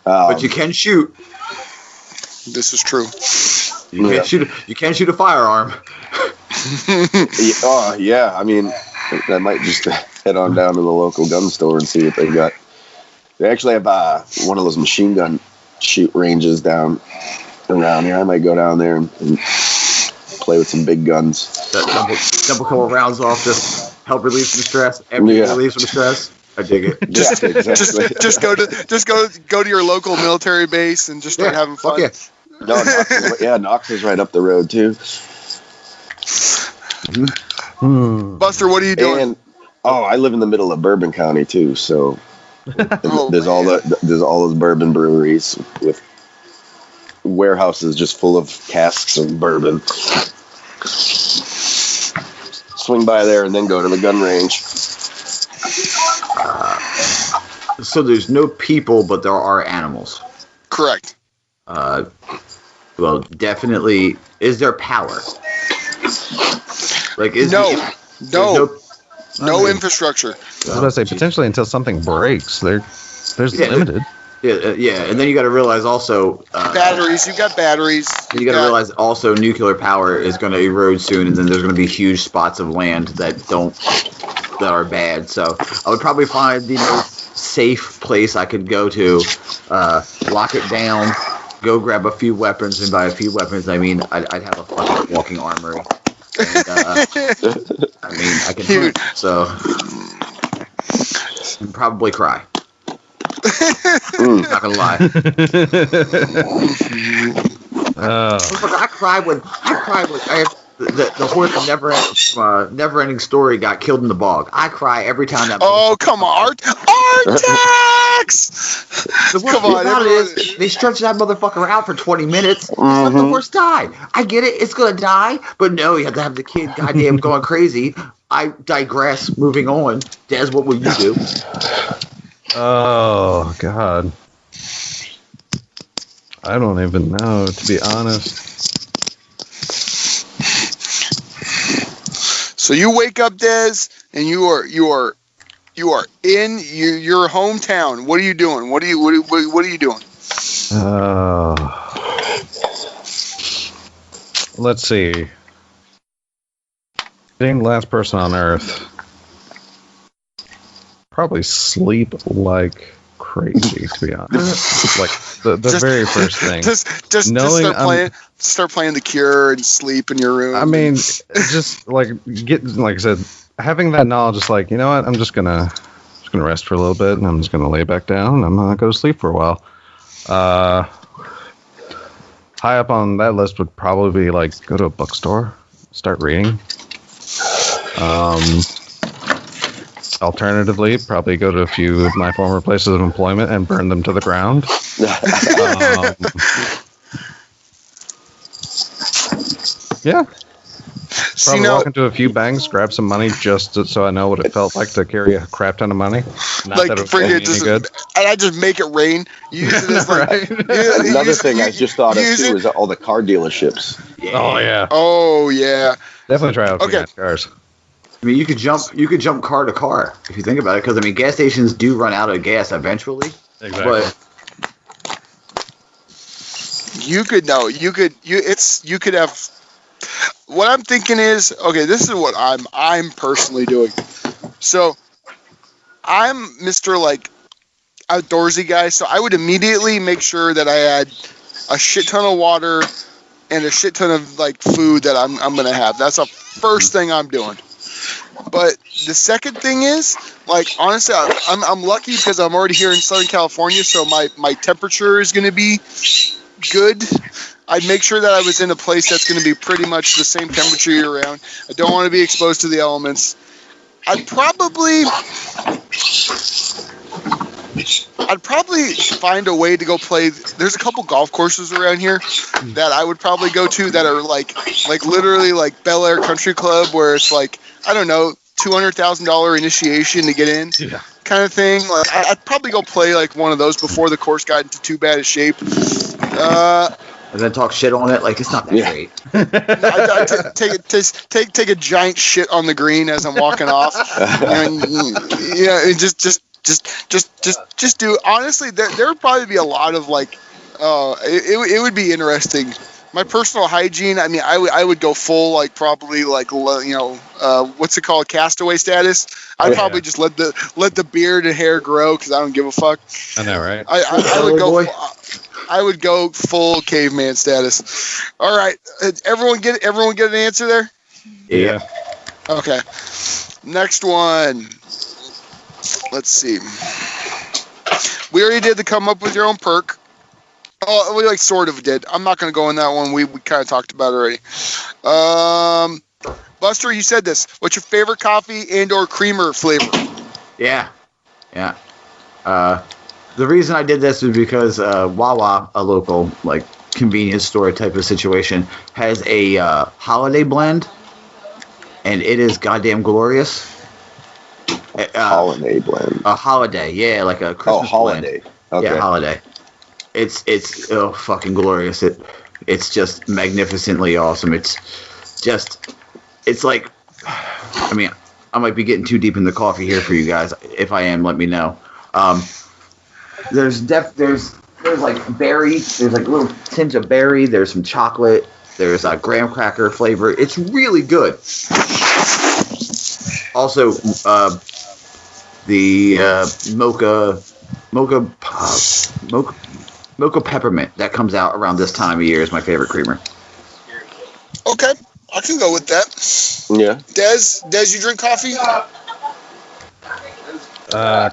But you can shoot. This is true. You can't shoot a firearm. Yeah. I mean, I might just head on down to the local gun store and see what they got. They actually have one of those machine gun shoot ranges down around here. I might go down there and play with some big guns. Double couple rounds off, just help relieve some stress. Relieve some stress. I dig it. Exactly. just go to your local military base and just start having fun. Okay. No, Knox is right up the road too. Buster, what are you doing? And, I live in the middle of Bourbon County too, so. There's all those bourbon breweries with warehouses just full of casks of bourbon. Swing by there and then go to the gun range. So there's no people, but there are animals. Correct. Well, definitely. Is there power? Like no infrastructure. I was about to say, potentially until something breaks. There's limited. Yeah, and then you got to realize also batteries. You got batteries. You got to realize also nuclear power is going to erode soon, and then there's going to be huge spots of land that are bad. So I would probably find the most safe place I could go to, lock it down, go grab a few weapons, and by a few weapons I mean I'd have a fucking walking armory. And, I mean, I can hunt, so and probably cry. Not gonna lie. I cried when the horse of Never-Ending Story got killed in the bog. I cry every time that. Oh, come on, Artax! Come on, they stretch that motherfucker out for 20 minutes. Let the horse die. I get it, it's gonna die, but no, you have to have the kid goddamn going crazy. I digress. Moving on. Des, what will you do? Oh God, I don't even know, to be honest. So you wake up, Des, and you are in your hometown. What are you doing? What are you doing? Let's see. Being the last person on Earth, probably sleep like crazy, to be honest. Like the very first thing. Just start playing The Cure and sleep in your room. I mean, just like I said, having that knowledge is like, you know what? I'm just gonna rest for a little bit, and I'm just gonna lay back down. And I'm gonna go to sleep for a while. High up on that list would probably be like go to a bookstore, start reading. Alternatively, probably go to a few of my former places of employment and burn them to the ground. Yeah. Probably walk into a few banks, grab some money just so I know what it felt like to carry a crap ton of money. Not like that it was friggin' any good. And I just make it rain. Use it as like, Right. Another thing I just thought of too is all the car dealerships. Oh yeah. Oh yeah. Definitely try out a few nice cars. I mean, you could jump car to car if you think about it, because I mean, gas stations do run out of gas eventually. Exactly. But you could have. What I'm thinking is, okay, this is what I'm personally doing. So I'm Mr. like outdoorsy guy, so I would immediately make sure that I had a shit ton of water and a shit ton of like food that I'm gonna have. That's the first thing I'm doing. But the second thing is, like, honestly, I'm lucky because I'm already here in Southern California, so my temperature is going to be good. I'd make sure that I was in a place that's going to be pretty much the same temperature year-round. I don't want to be exposed to the elements. I'd probably find a way to go play. There's a couple golf courses around here that I would probably go to that are like literally like Bel Air Country Club, where it's like, I don't know, $200,000 initiation to get in, kind of thing. Like I'd probably go play like one of those before the course got into too bad a shape. And then talk shit on it, like it's not that great. I take a giant shit on the green as I'm walking off, and just do. Honestly, there would probably be a lot of like, it would be interesting. My personal hygiene, I mean, I would go full like probably like what's it called, castaway status. I'd probably just let the beard and hair grow because I don't give a fuck. I know, right? I would go full caveman status. All right, everyone get an answer there? Yeah. Okay. Next one. Let's see. We already did the come up with your own perk. Oh, we like sort of did. I'm not going to go in that one. We kind of talked about it already. Buster, you said this. What's your favorite coffee and or creamer flavor? Yeah. The reason I did this is because Wawa, a local like convenience store type of situation, has a holiday blend, and it is goddamn glorious. Holiday blend. A holiday, yeah, like a Christmas holiday. blend. Okay. Yeah, holiday. It's fucking glorious. It's just magnificently awesome. It's like, I mean, I might be getting too deep in the coffee here for you guys. If I am, let me know. There's like berry. There's like a little tinge of berry. There's some chocolate. There's a graham cracker flavor. It's really good. Also, the mocha peppermint that comes out around this time of year is my favorite creamer. Okay, I can go with that. Yeah. Des, you drink coffee?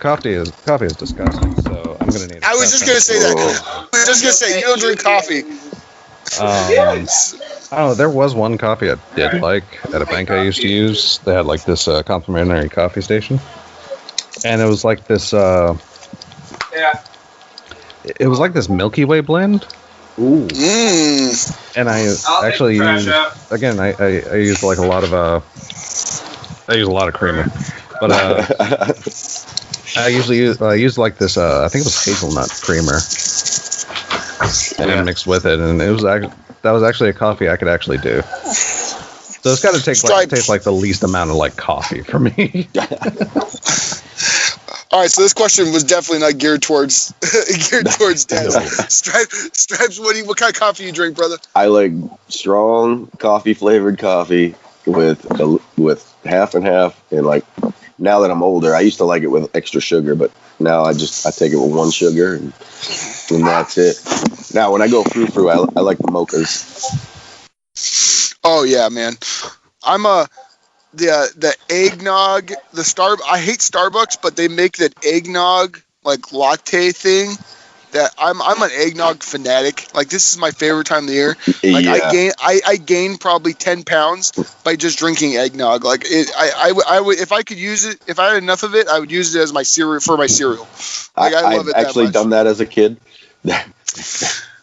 Coffee is disgusting, so I'm gonna need. I was just gonna say that. I was just gonna say you don't drink coffee. I don't know. There was one coffee I did like at a bank I used to use. They had like this complimentary coffee station, and it was like this. It was like this Milky Way blend. Ooh. And I actually use, again. I use like a lot of I use a lot of creamer, but I usually use like this. I think it was hazelnut creamer, and then mixed with it, and that was actually a coffee I could actually do. So it's got to taste like the least amount of like coffee for me. All right, so this question was definitely not geared towards Des. Stripes, what kind of coffee you drink, brother? I like strong coffee flavored coffee with half and half, and like now that I'm older, I used to like it with extra sugar, but now I take it with one sugar and that's it. Now when I go frou-frou, I like the mochas. Oh yeah, man. I'm the eggnog, I hate Starbucks, but they make that eggnog like latte thing that I'm an eggnog fanatic. Like, this is my favorite time of the year. Like, Yeah. I gained probably 10 pounds by just drinking eggnog. Like, I would, if I could use it, if I had enough of it, I would use it as my cereal for my cereal. Like, I love I've it that actually much. done that as a kid.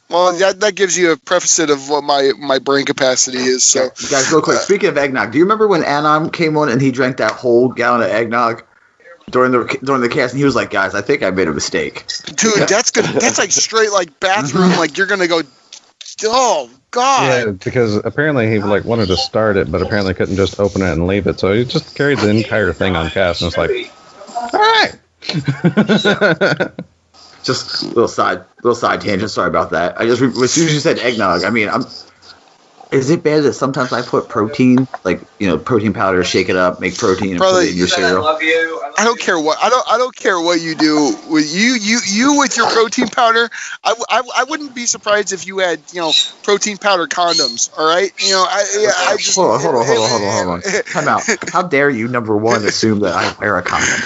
Well, that gives you a preface of what my brain capacity is. So, Guys, real quick, speaking of eggnog, do you remember when Anon came on and he drank that whole gallon of eggnog during the cast, and he was like, "Guys, I think I made a mistake." dude, that's good. That's like straight like bathroom. Like, you're gonna go. Oh God. Yeah, because apparently he like wanted to start it, but apparently couldn't just open it and leave it. So he just carried the entire thing on cast, and it's like, all right. Just a little side tangent. Sorry about that. As soon as you said eggnog, I mean, is it bad that sometimes I put protein, like, protein powder, shake it up, make protein, and put it in your cereal? I don't care what I don't care what you do with you with your protein powder. I wouldn't be surprised if you had protein powder condoms. All right, I just hold on. Time out. How dare you, number one, assume that I wear a condom?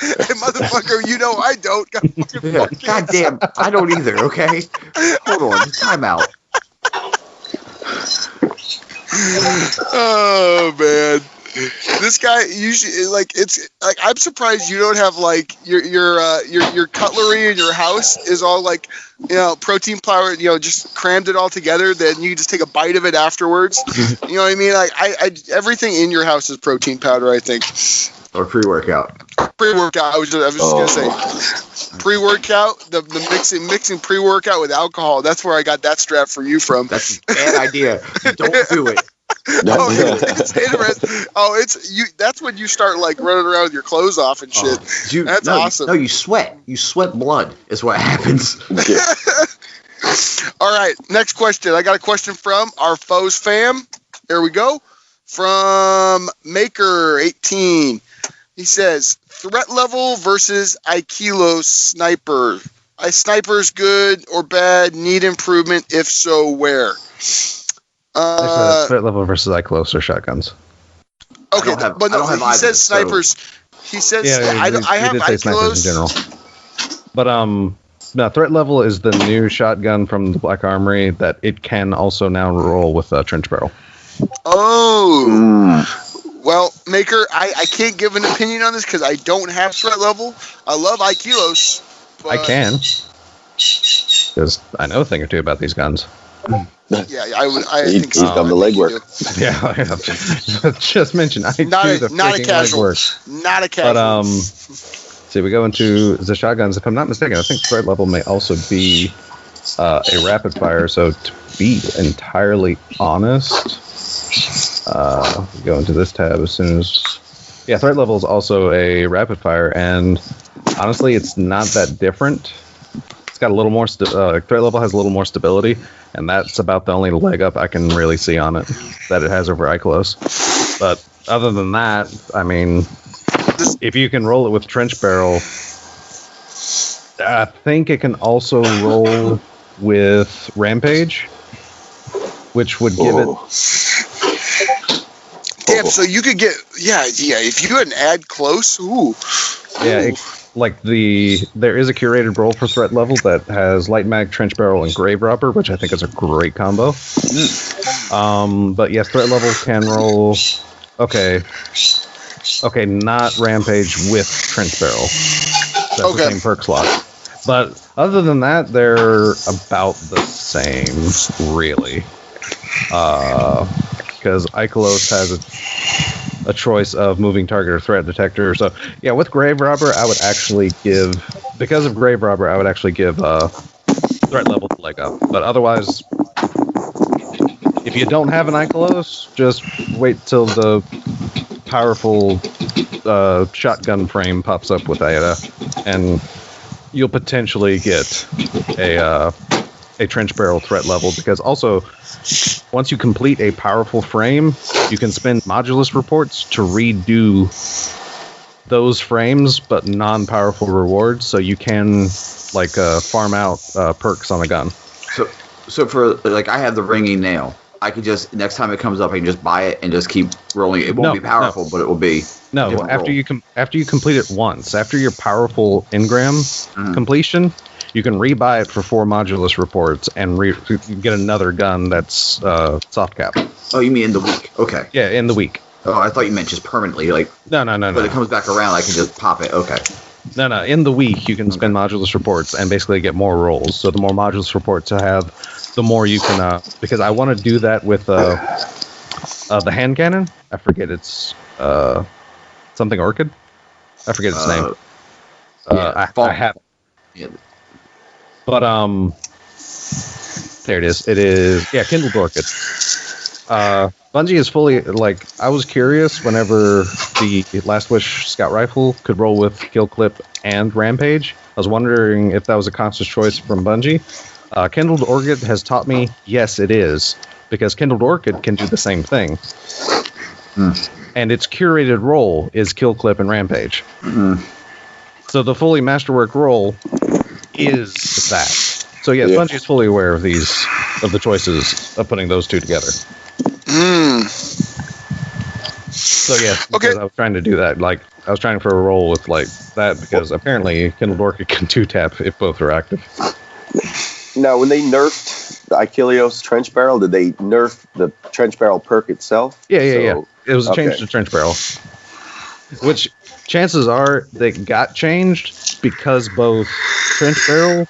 Hey, motherfucker, I don't. Yeah, God damn, I don't either. Okay, hold on. Time out. Oh man, this guy usually it's like, I'm surprised you don't have like your cutlery in your house is all like protein powder, just crammed it all together. Then you can just take a bite of it afterwards. You know what I mean? Like, I everything in your house is protein powder, I think. Or pre-workout. Pre-workout. I was just gonna say pre-workout. The mixing pre-workout with alcohol. That's where I got that strap for you from. That's a bad idea. Don't do it. It's interesting. It's you. That's when you start like running around with your clothes off and shit. That's awesome. No, you sweat. You sweat blood is what happens. All right, next question. I got a question from our foes fam. There we go. From Maker18. He says, threat level versus Aikilos sniper. Sniper's good or bad? Need improvement? If so, where? Threat level versus Aikilos or shotguns. Okay, but no, he says snipers. He says I have Aikilos in general. But no, threat level is the new shotgun from the Black Armory that it can also now roll with a trench barrel. Oh. Well, Maker, I can't give an opinion on this because I don't have threat level. I love Aikilos. I can. Because I know a thing or two about these guns. Yeah, I think so. He's done the legwork. Yeah, just mentioned. I not do the a casual. legwork. Not a casual. But see, we go into the shotguns. If I'm not mistaken, I think threat level may also be a rapid fire. So to be entirely honest, we go into this tab as soon as. Yeah, threat level is also a rapid fire, and honestly, it's not that different. It's got a little more. Threat level has a little more stability, and that's about the only leg up I can really see on it that it has over Aikilos. But other than that, I mean, if you can roll it with trench barrel, I think it can also roll with Rampage, which would give it. Damn, so you could get if you had an add close, ooh. Yeah, there is a curated roll for threat level that has light mag, trench barrel, and grave robber, which I think is a great combo. But yes, threat level can roll. Okay, not Rampage with trench barrel. That's the same perk slot. But other than that, they're about the same, really. Because Aikilos has a choice of moving target or threat detector. So, yeah, with Grave Robber, I would actually give... Because of Grave Robber, I would actually give threat level the leg up. But otherwise, if you don't have an Aikilos, just wait till the powerful shotgun frame pops up with Aida, and you'll potentially get a trench barrel threat level, because also once you complete a powerful frame, you can spend modulus reports to redo those frames, but non-powerful rewards, so you can farm out perks on a gun. So for I have the ringing nail. I could just next time it comes up, I can just buy it and just keep rolling. It won't be powerful, but it will be. No, after you complete it once, after your powerful engram completion, you can rebuy it for 4 modulus reports and get another gun that's soft cap. Oh, you mean in the week? Okay. Yeah, in the week. Oh, I thought you meant just permanently. Like no. But it comes back around, I can just pop it. Okay. No. In the week, you can spend modulus reports and basically get more rolls. So the more modulus reports I have, the more you can. Because I want to do that with the hand cannon. I forget it's something orchid. I forget its name. I have. Yeah. But there it is. It is kindled orchid. Bungie is fully like. I was curious whenever the Last Wish Scout Rifle could roll with Kill Clip and Rampage. I was wondering if that was a conscious choice from Bungie. Kindled Orchid has taught me yes, it is, because Kindled Orchid can do the same thing, and its curated roll is Kill Clip and Rampage. So the fully masterwork roll is that. So yes, Bungie is fully aware of the choices of putting those two together. So yes, because I was trying to do that. Like I was trying for a roll with like that because apparently Kindled Orchid can 2-tap if both are active. Now, when they nerfed the Achilleos Trench Barrel, did they nerf the Trench Barrel perk itself? Yeah. It was a change to Trench Barrel, which chances are they got changed because both Trench Barrel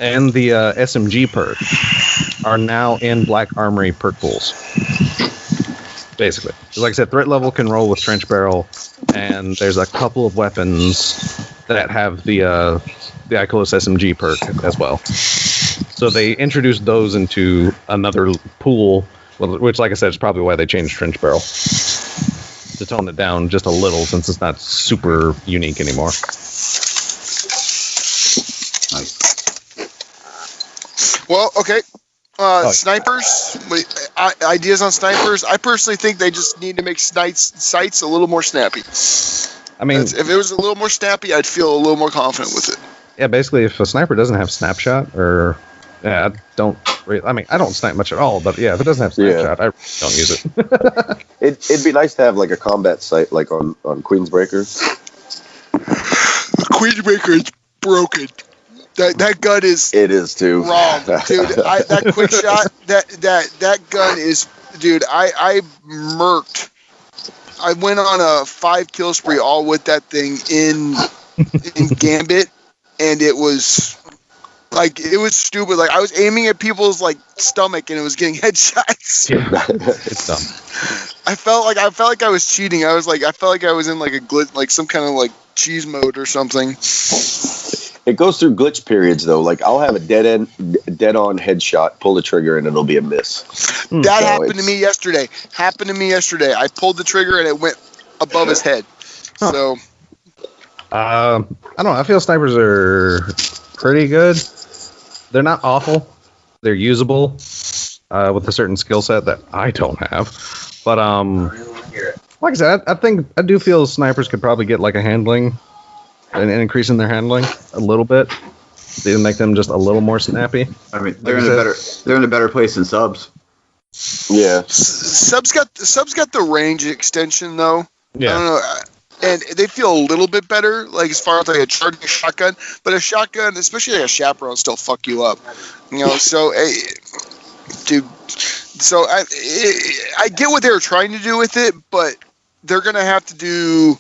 and the SMG perk are now in Black Armory perk pools. Basically, like I said, threat level can roll with Trench Barrel, and there's a couple of weapons that have the Icolos SMG perk as well. So they introduced those into another pool, which, like I said, is probably why they changed Trench Barrel to tone it down just a little, since it's not super unique anymore. Nice. Well, okay. Snipers, ideas on snipers. I personally think they just need to make sights a little more snappy. I mean, if it was a little more snappy, I'd feel a little more confident with it. Yeah, basically, if a sniper doesn't have snapshot, I don't snipe much at all, but yeah, if it doesn't have snapshot, I don't use it. It'd be nice to have like a combat sight, like on Queensbreaker. Queensbreaker is broken. That gun is. It is too wrong, dude. That quick shot. That gun is, dude. I murked. I went on a 5-kill spree all with that thing in Gambit, and it was stupid. Like I was aiming at people's like stomach, and it was getting headshots. Yeah, it's dumb. I felt like I was cheating. I felt like I was in like a glitch, like some kind of like cheese mode or something. It goes through glitch periods though. Like I'll have a dead on headshot, pull the trigger, and it'll be a miss. That happened to me yesterday. I pulled the trigger and it went above his head. Huh. So I don't know. I feel snipers are pretty good. They're not awful. They're usable with a certain skill set that I don't have. But like I said, I think I do feel snipers could probably get like a handling. And increasing their handling a little bit, they make them just a little more snappy. I mean, they're in a better place than subs. Yeah, subs got the range extension though. Yeah, I don't know, and they feel a little bit better, like as far as like a charging shotgun. But a shotgun, especially like a chaperone, still fuck you up. So dude. So I get what they were trying to do with it, but they're gonna have to do,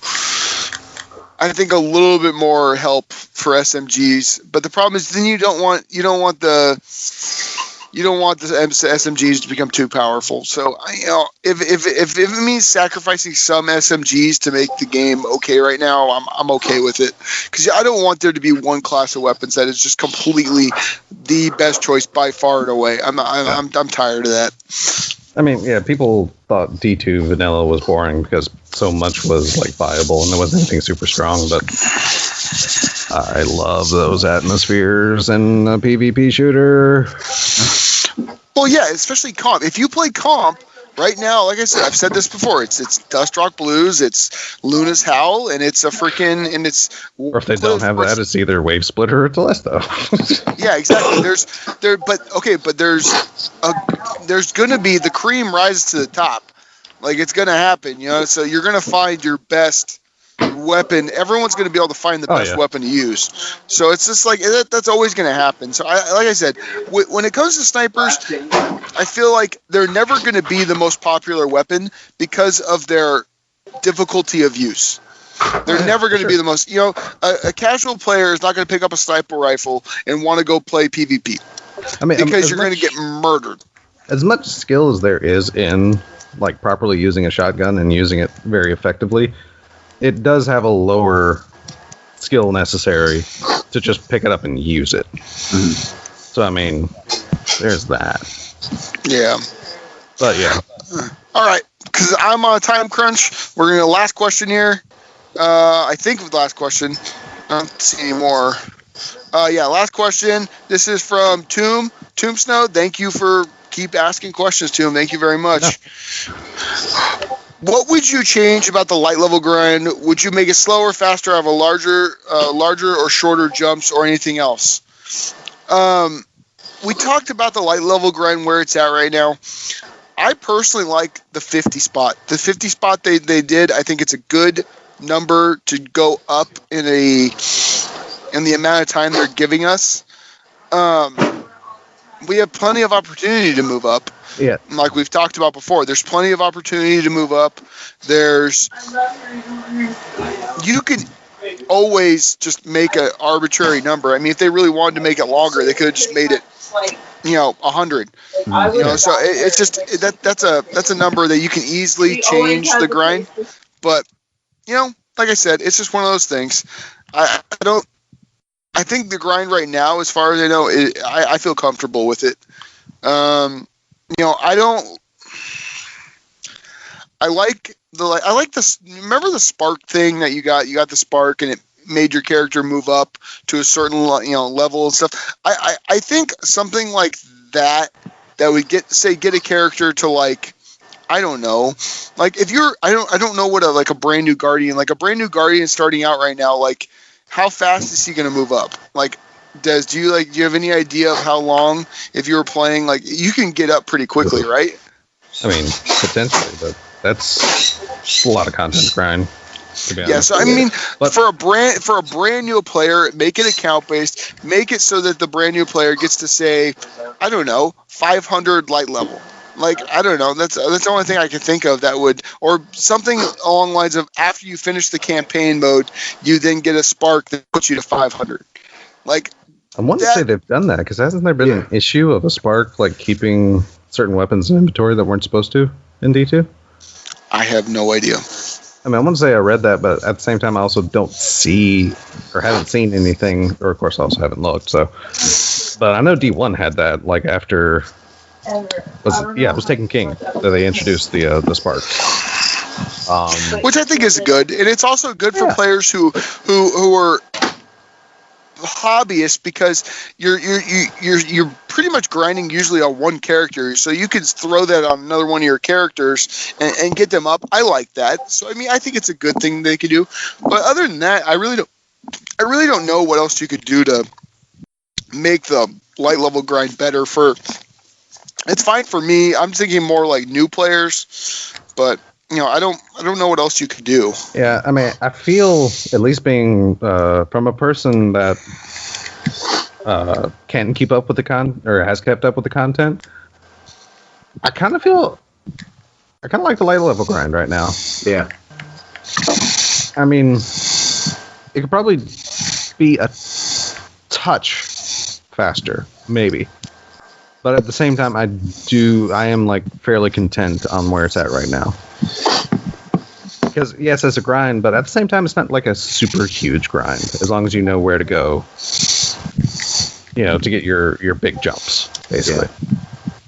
I think, a little bit more help for SMGs. But the problem is, then you don't want the SMGs to become too powerful. So if it means sacrificing some SMGs to make the game okay right now, I'm okay with it, because I don't want there to be one class of weapons that is just completely the best choice by far and away. I'm tired of that. I mean, yeah, people thought D2 vanilla was boring because so much was like viable and there wasn't anything super strong, but I love those atmospheres in a PvP shooter. Well, yeah, especially comp. If you play comp right now, like I said, I've said this before, it's Dustrock Blues, it's Luna's Howl, and it's a freaking, and it's. Or if they don't have that, it's either Wave Splitter or Telesto. Yeah, exactly. There's there's going to be the cream rises to the top. Like, it's going to happen, so you're going to find your best weapon. Everyone's going to be able to find the best weapon to use. So it's just like, that's always going to happen. So like I said, when it comes to snipers, I feel like they're never going to be the most popular weapon because of their difficulty of use. They're never going to be the most, a casual player is not going to pick up a sniper rifle and want to go play PvP. Because you're going to get murdered. As much skill as there is in like properly using a shotgun and using it very effectively, it does have a lower skill necessary to just pick it up and use it. So, there's that. Yeah. But, yeah. All right. Because I'm on a time crunch. We're going to last question here. I think the last question. I don't see any more. Last question. This is from Tombsnow. Thank you for keep asking questions, Tomb. Thank you very much. No. What would you change about the light level grind? Would you make it slower, faster, have a larger or shorter jumps, or anything else? We talked about the light level grind where it's at right now. I personally like the 50 spot. The 50 spot they did, I think it's a good number to go up in the amount of time they're giving us. We have plenty of opportunity to move up. Yeah. Like we've talked about before, there's plenty of opportunity to move up. You can always just make an arbitrary number. If they really wanted to make it longer, they could have just made it, 100. So it's just that's a number that you can easily change the grind. But like I said, it's just one of those things. I think the grind right now, as far as I know, I feel comfortable with it. I like this. Remember the spark thing that you got? You got the spark, and it made your character move up to a certain level and stuff. I think something like that would get a character to like, I don't know, like if you're I don't know what a brand new guardian, like a brand new guardian starting out right now, like how fast is he going to move up? Like, do you have any idea of how long, if you were playing, like you can get up pretty quickly, right? Potentially, but that's a lot of content to grind. Yeah, so but for a brand new player, make it account based. Make it so that the brand new player gets to say, I don't know, 500 light level. Like, I don't know. That's the only thing I can think of that would, or something along the lines of after you finish the campaign mode, you then get a spark that puts you to 500. Like, I want to say they've done that because hasn't there been an issue of a spark like keeping certain weapons in inventory that weren't supposed to in D2? I have no idea. I want to say I read that, but at the same time, I also don't see or haven't seen anything, or of course, I also haven't looked. So, but I know D1 had that like after. It was Taken King that they introduced the spark, which I think is good, and it's also good for players who are hobbyists, because you're pretty much grinding usually on one character, so you can throw that on another one of your characters and get them up. I like that, so I think it's a good thing they could do. But other than that, I really don't know what else you could do to make the light level grind better. It's fine for me. I'm thinking more like new players, but I don't know what else you could do. Yeah, I feel, at least being from a person that can keep up with the or has kept up with the content, I kind of like the light level grind right now. Yeah. It could probably be a touch faster, maybe. But at the same time, I am like fairly content on where it's at right now. Because yes, it's a grind, but at the same time, it's not like a super huge grind. As long as you know where to go, to get your big jumps, basically.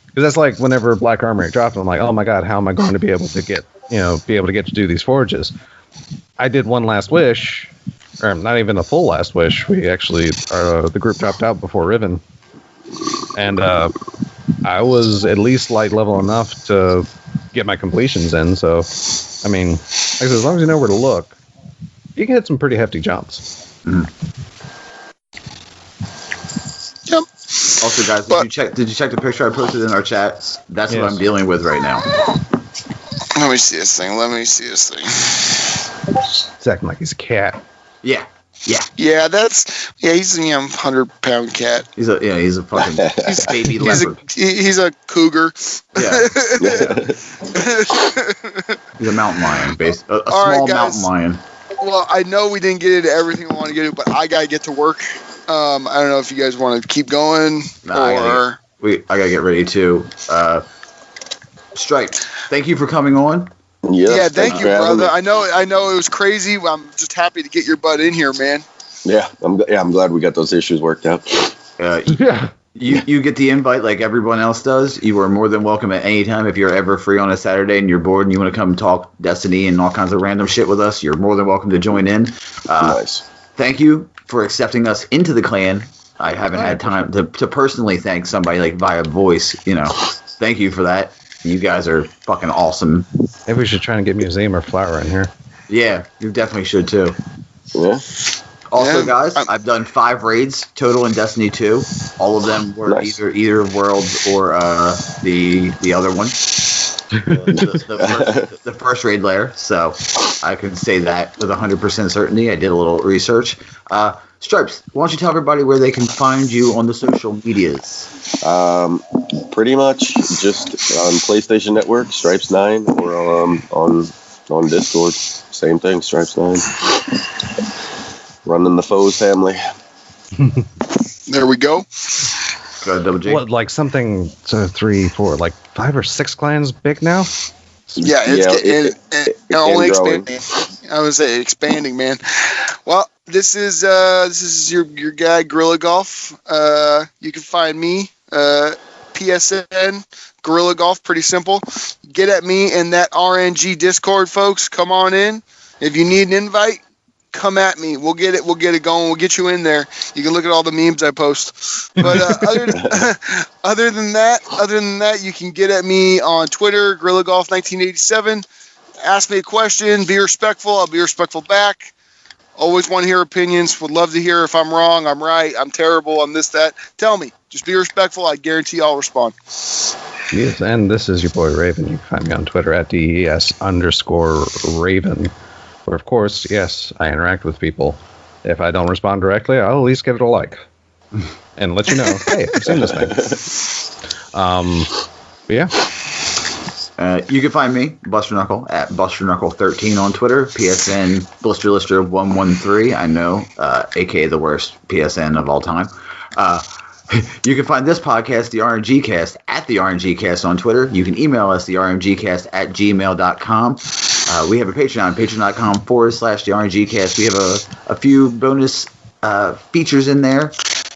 Because that's like whenever Black Armory dropped, I'm like, oh my god, how am I going to be able to get to do these forges? I did one last wish, or not even a full last wish. We actually, the group dropped out before Riven. And I was at least light level enough to get my completions in. So, like I said, as long as you know where to look, you can hit some pretty hefty jumps. Yep. Also, guys, did you check the picture I posted in our chat? That's what I'm dealing with right now. Let me see this thing. It's acting like he's a cat. Yeah. Yeah, he's a 100-pound cat. He's a fucking baby leopard. He's a cougar. Yeah. He's a mountain lion, a small mountain lion. Well, I know we didn't get into everything we want to get into, but I gotta get to work. I don't know if you guys want to keep going I gotta get ready too. Stripe, thank you for coming on. Yeah, thank you, brother. I know it was crazy. I'm just happy to get your butt in here, man. Yeah, I'm glad we got those issues worked out. You get the invite like everyone else does. You are more than welcome at any time. If you're ever free on a Saturday and you're bored and you want to come talk Destiny and all kinds of random shit with us, you're more than welcome to join in. Nice. Thank you for accepting us into the clan. I haven't had time to personally thank somebody like via voice. Thank you for that. You guys are fucking awesome. Maybe we should try and get Museum or Flower in here. Yeah, you definitely should too. Yeah. Also, guys, I've done 5 raids total in Destiny 2. All of them were either Worlds or the other one, the first raid lair. So I can say that with 100% certainty. I did a little research. Stripes, why don't you tell everybody where they can find you on the social medias? Pretty much just on PlayStation Network, Stripes 9, or on Discord, same thing, Stripes 9. Running the Foes family. There we go. Double J. What, like something 3, 4, like 5 or 6 clans big now? Yeah, it's only expanding. I would say expanding, man. Well, this is your guy Gorilla Golf. You can find me PSN Gorilla Golf. Pretty simple. Get at me in that RNG Discord, folks. Come on in. If you need an invite, come at me. We'll get it going. We'll get you in there. You can look at all the memes I post. But other than that, you can get at me on Twitter, Gorilla Golf 1987. Ask me a question. Be respectful. I'll be respectful back. Always want to hear opinions. Would love to hear if I'm wrong, I'm right, I'm terrible, I'm this, that. Tell me. Just be respectful. I guarantee I'll respond. Yes, and this is your boy Raven. You can find me on Twitter at DES_Raven. Where, of course, yes, I interact with people. If I don't respond directly, I'll at least give it a like. And let you know, hey, I've seen this thing. But yeah. You can find me, Buster Knuckle, at BusterKnuckle13 on Twitter, PSN BlisterLister113, I know, aka the worst PSN of all time. You can find this podcast, the RNGCast, at the RNGCast on Twitter. You can email us, the RNGCast at gmail.com. We have a Patreon, patreon.com/the RNGCast. We have a few bonus features in there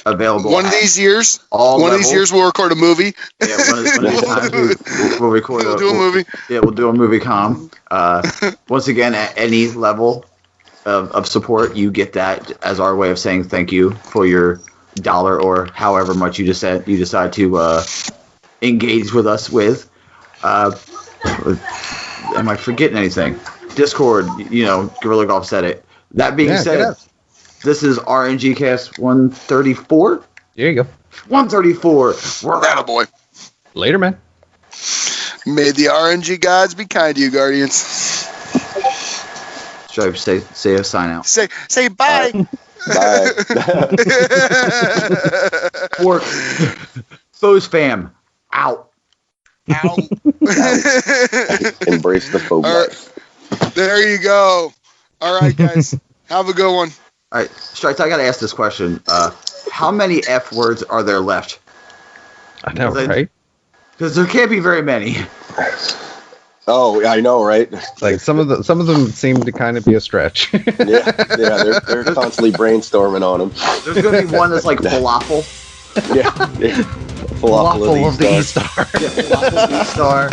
available. One of these years we'll record a movie. Yeah, one of these times we'll record we'll do a movie. Yeah, we'll do a movie com. Once again, at any level of support, you get that as our way of saying thank you for your $1 or however much you decide to engage with us with. Am I forgetting anything? Discord, Gorilla Golf said it. That being said, this is RNGcast 134. There you go. 134. We're out, boy. Later, man. May the RNG gods be kind to you, Guardians. Stripe, say a sign out. Say bye. Bye. Fork. Foes fam. Out. Out. Embrace the folk life. There you go. All right, guys. Have a good one. All right, Stripes, I got to ask this question. How many F words are there left? I know, right? Because there can't be very many. Oh, I know, right? Like some of them seem to kind of be a stretch. yeah, they're constantly brainstorming on them. There's going to be one that's like falafel. Yeah. Falafel of the E-Star. Yeah, falafel of the E-Star.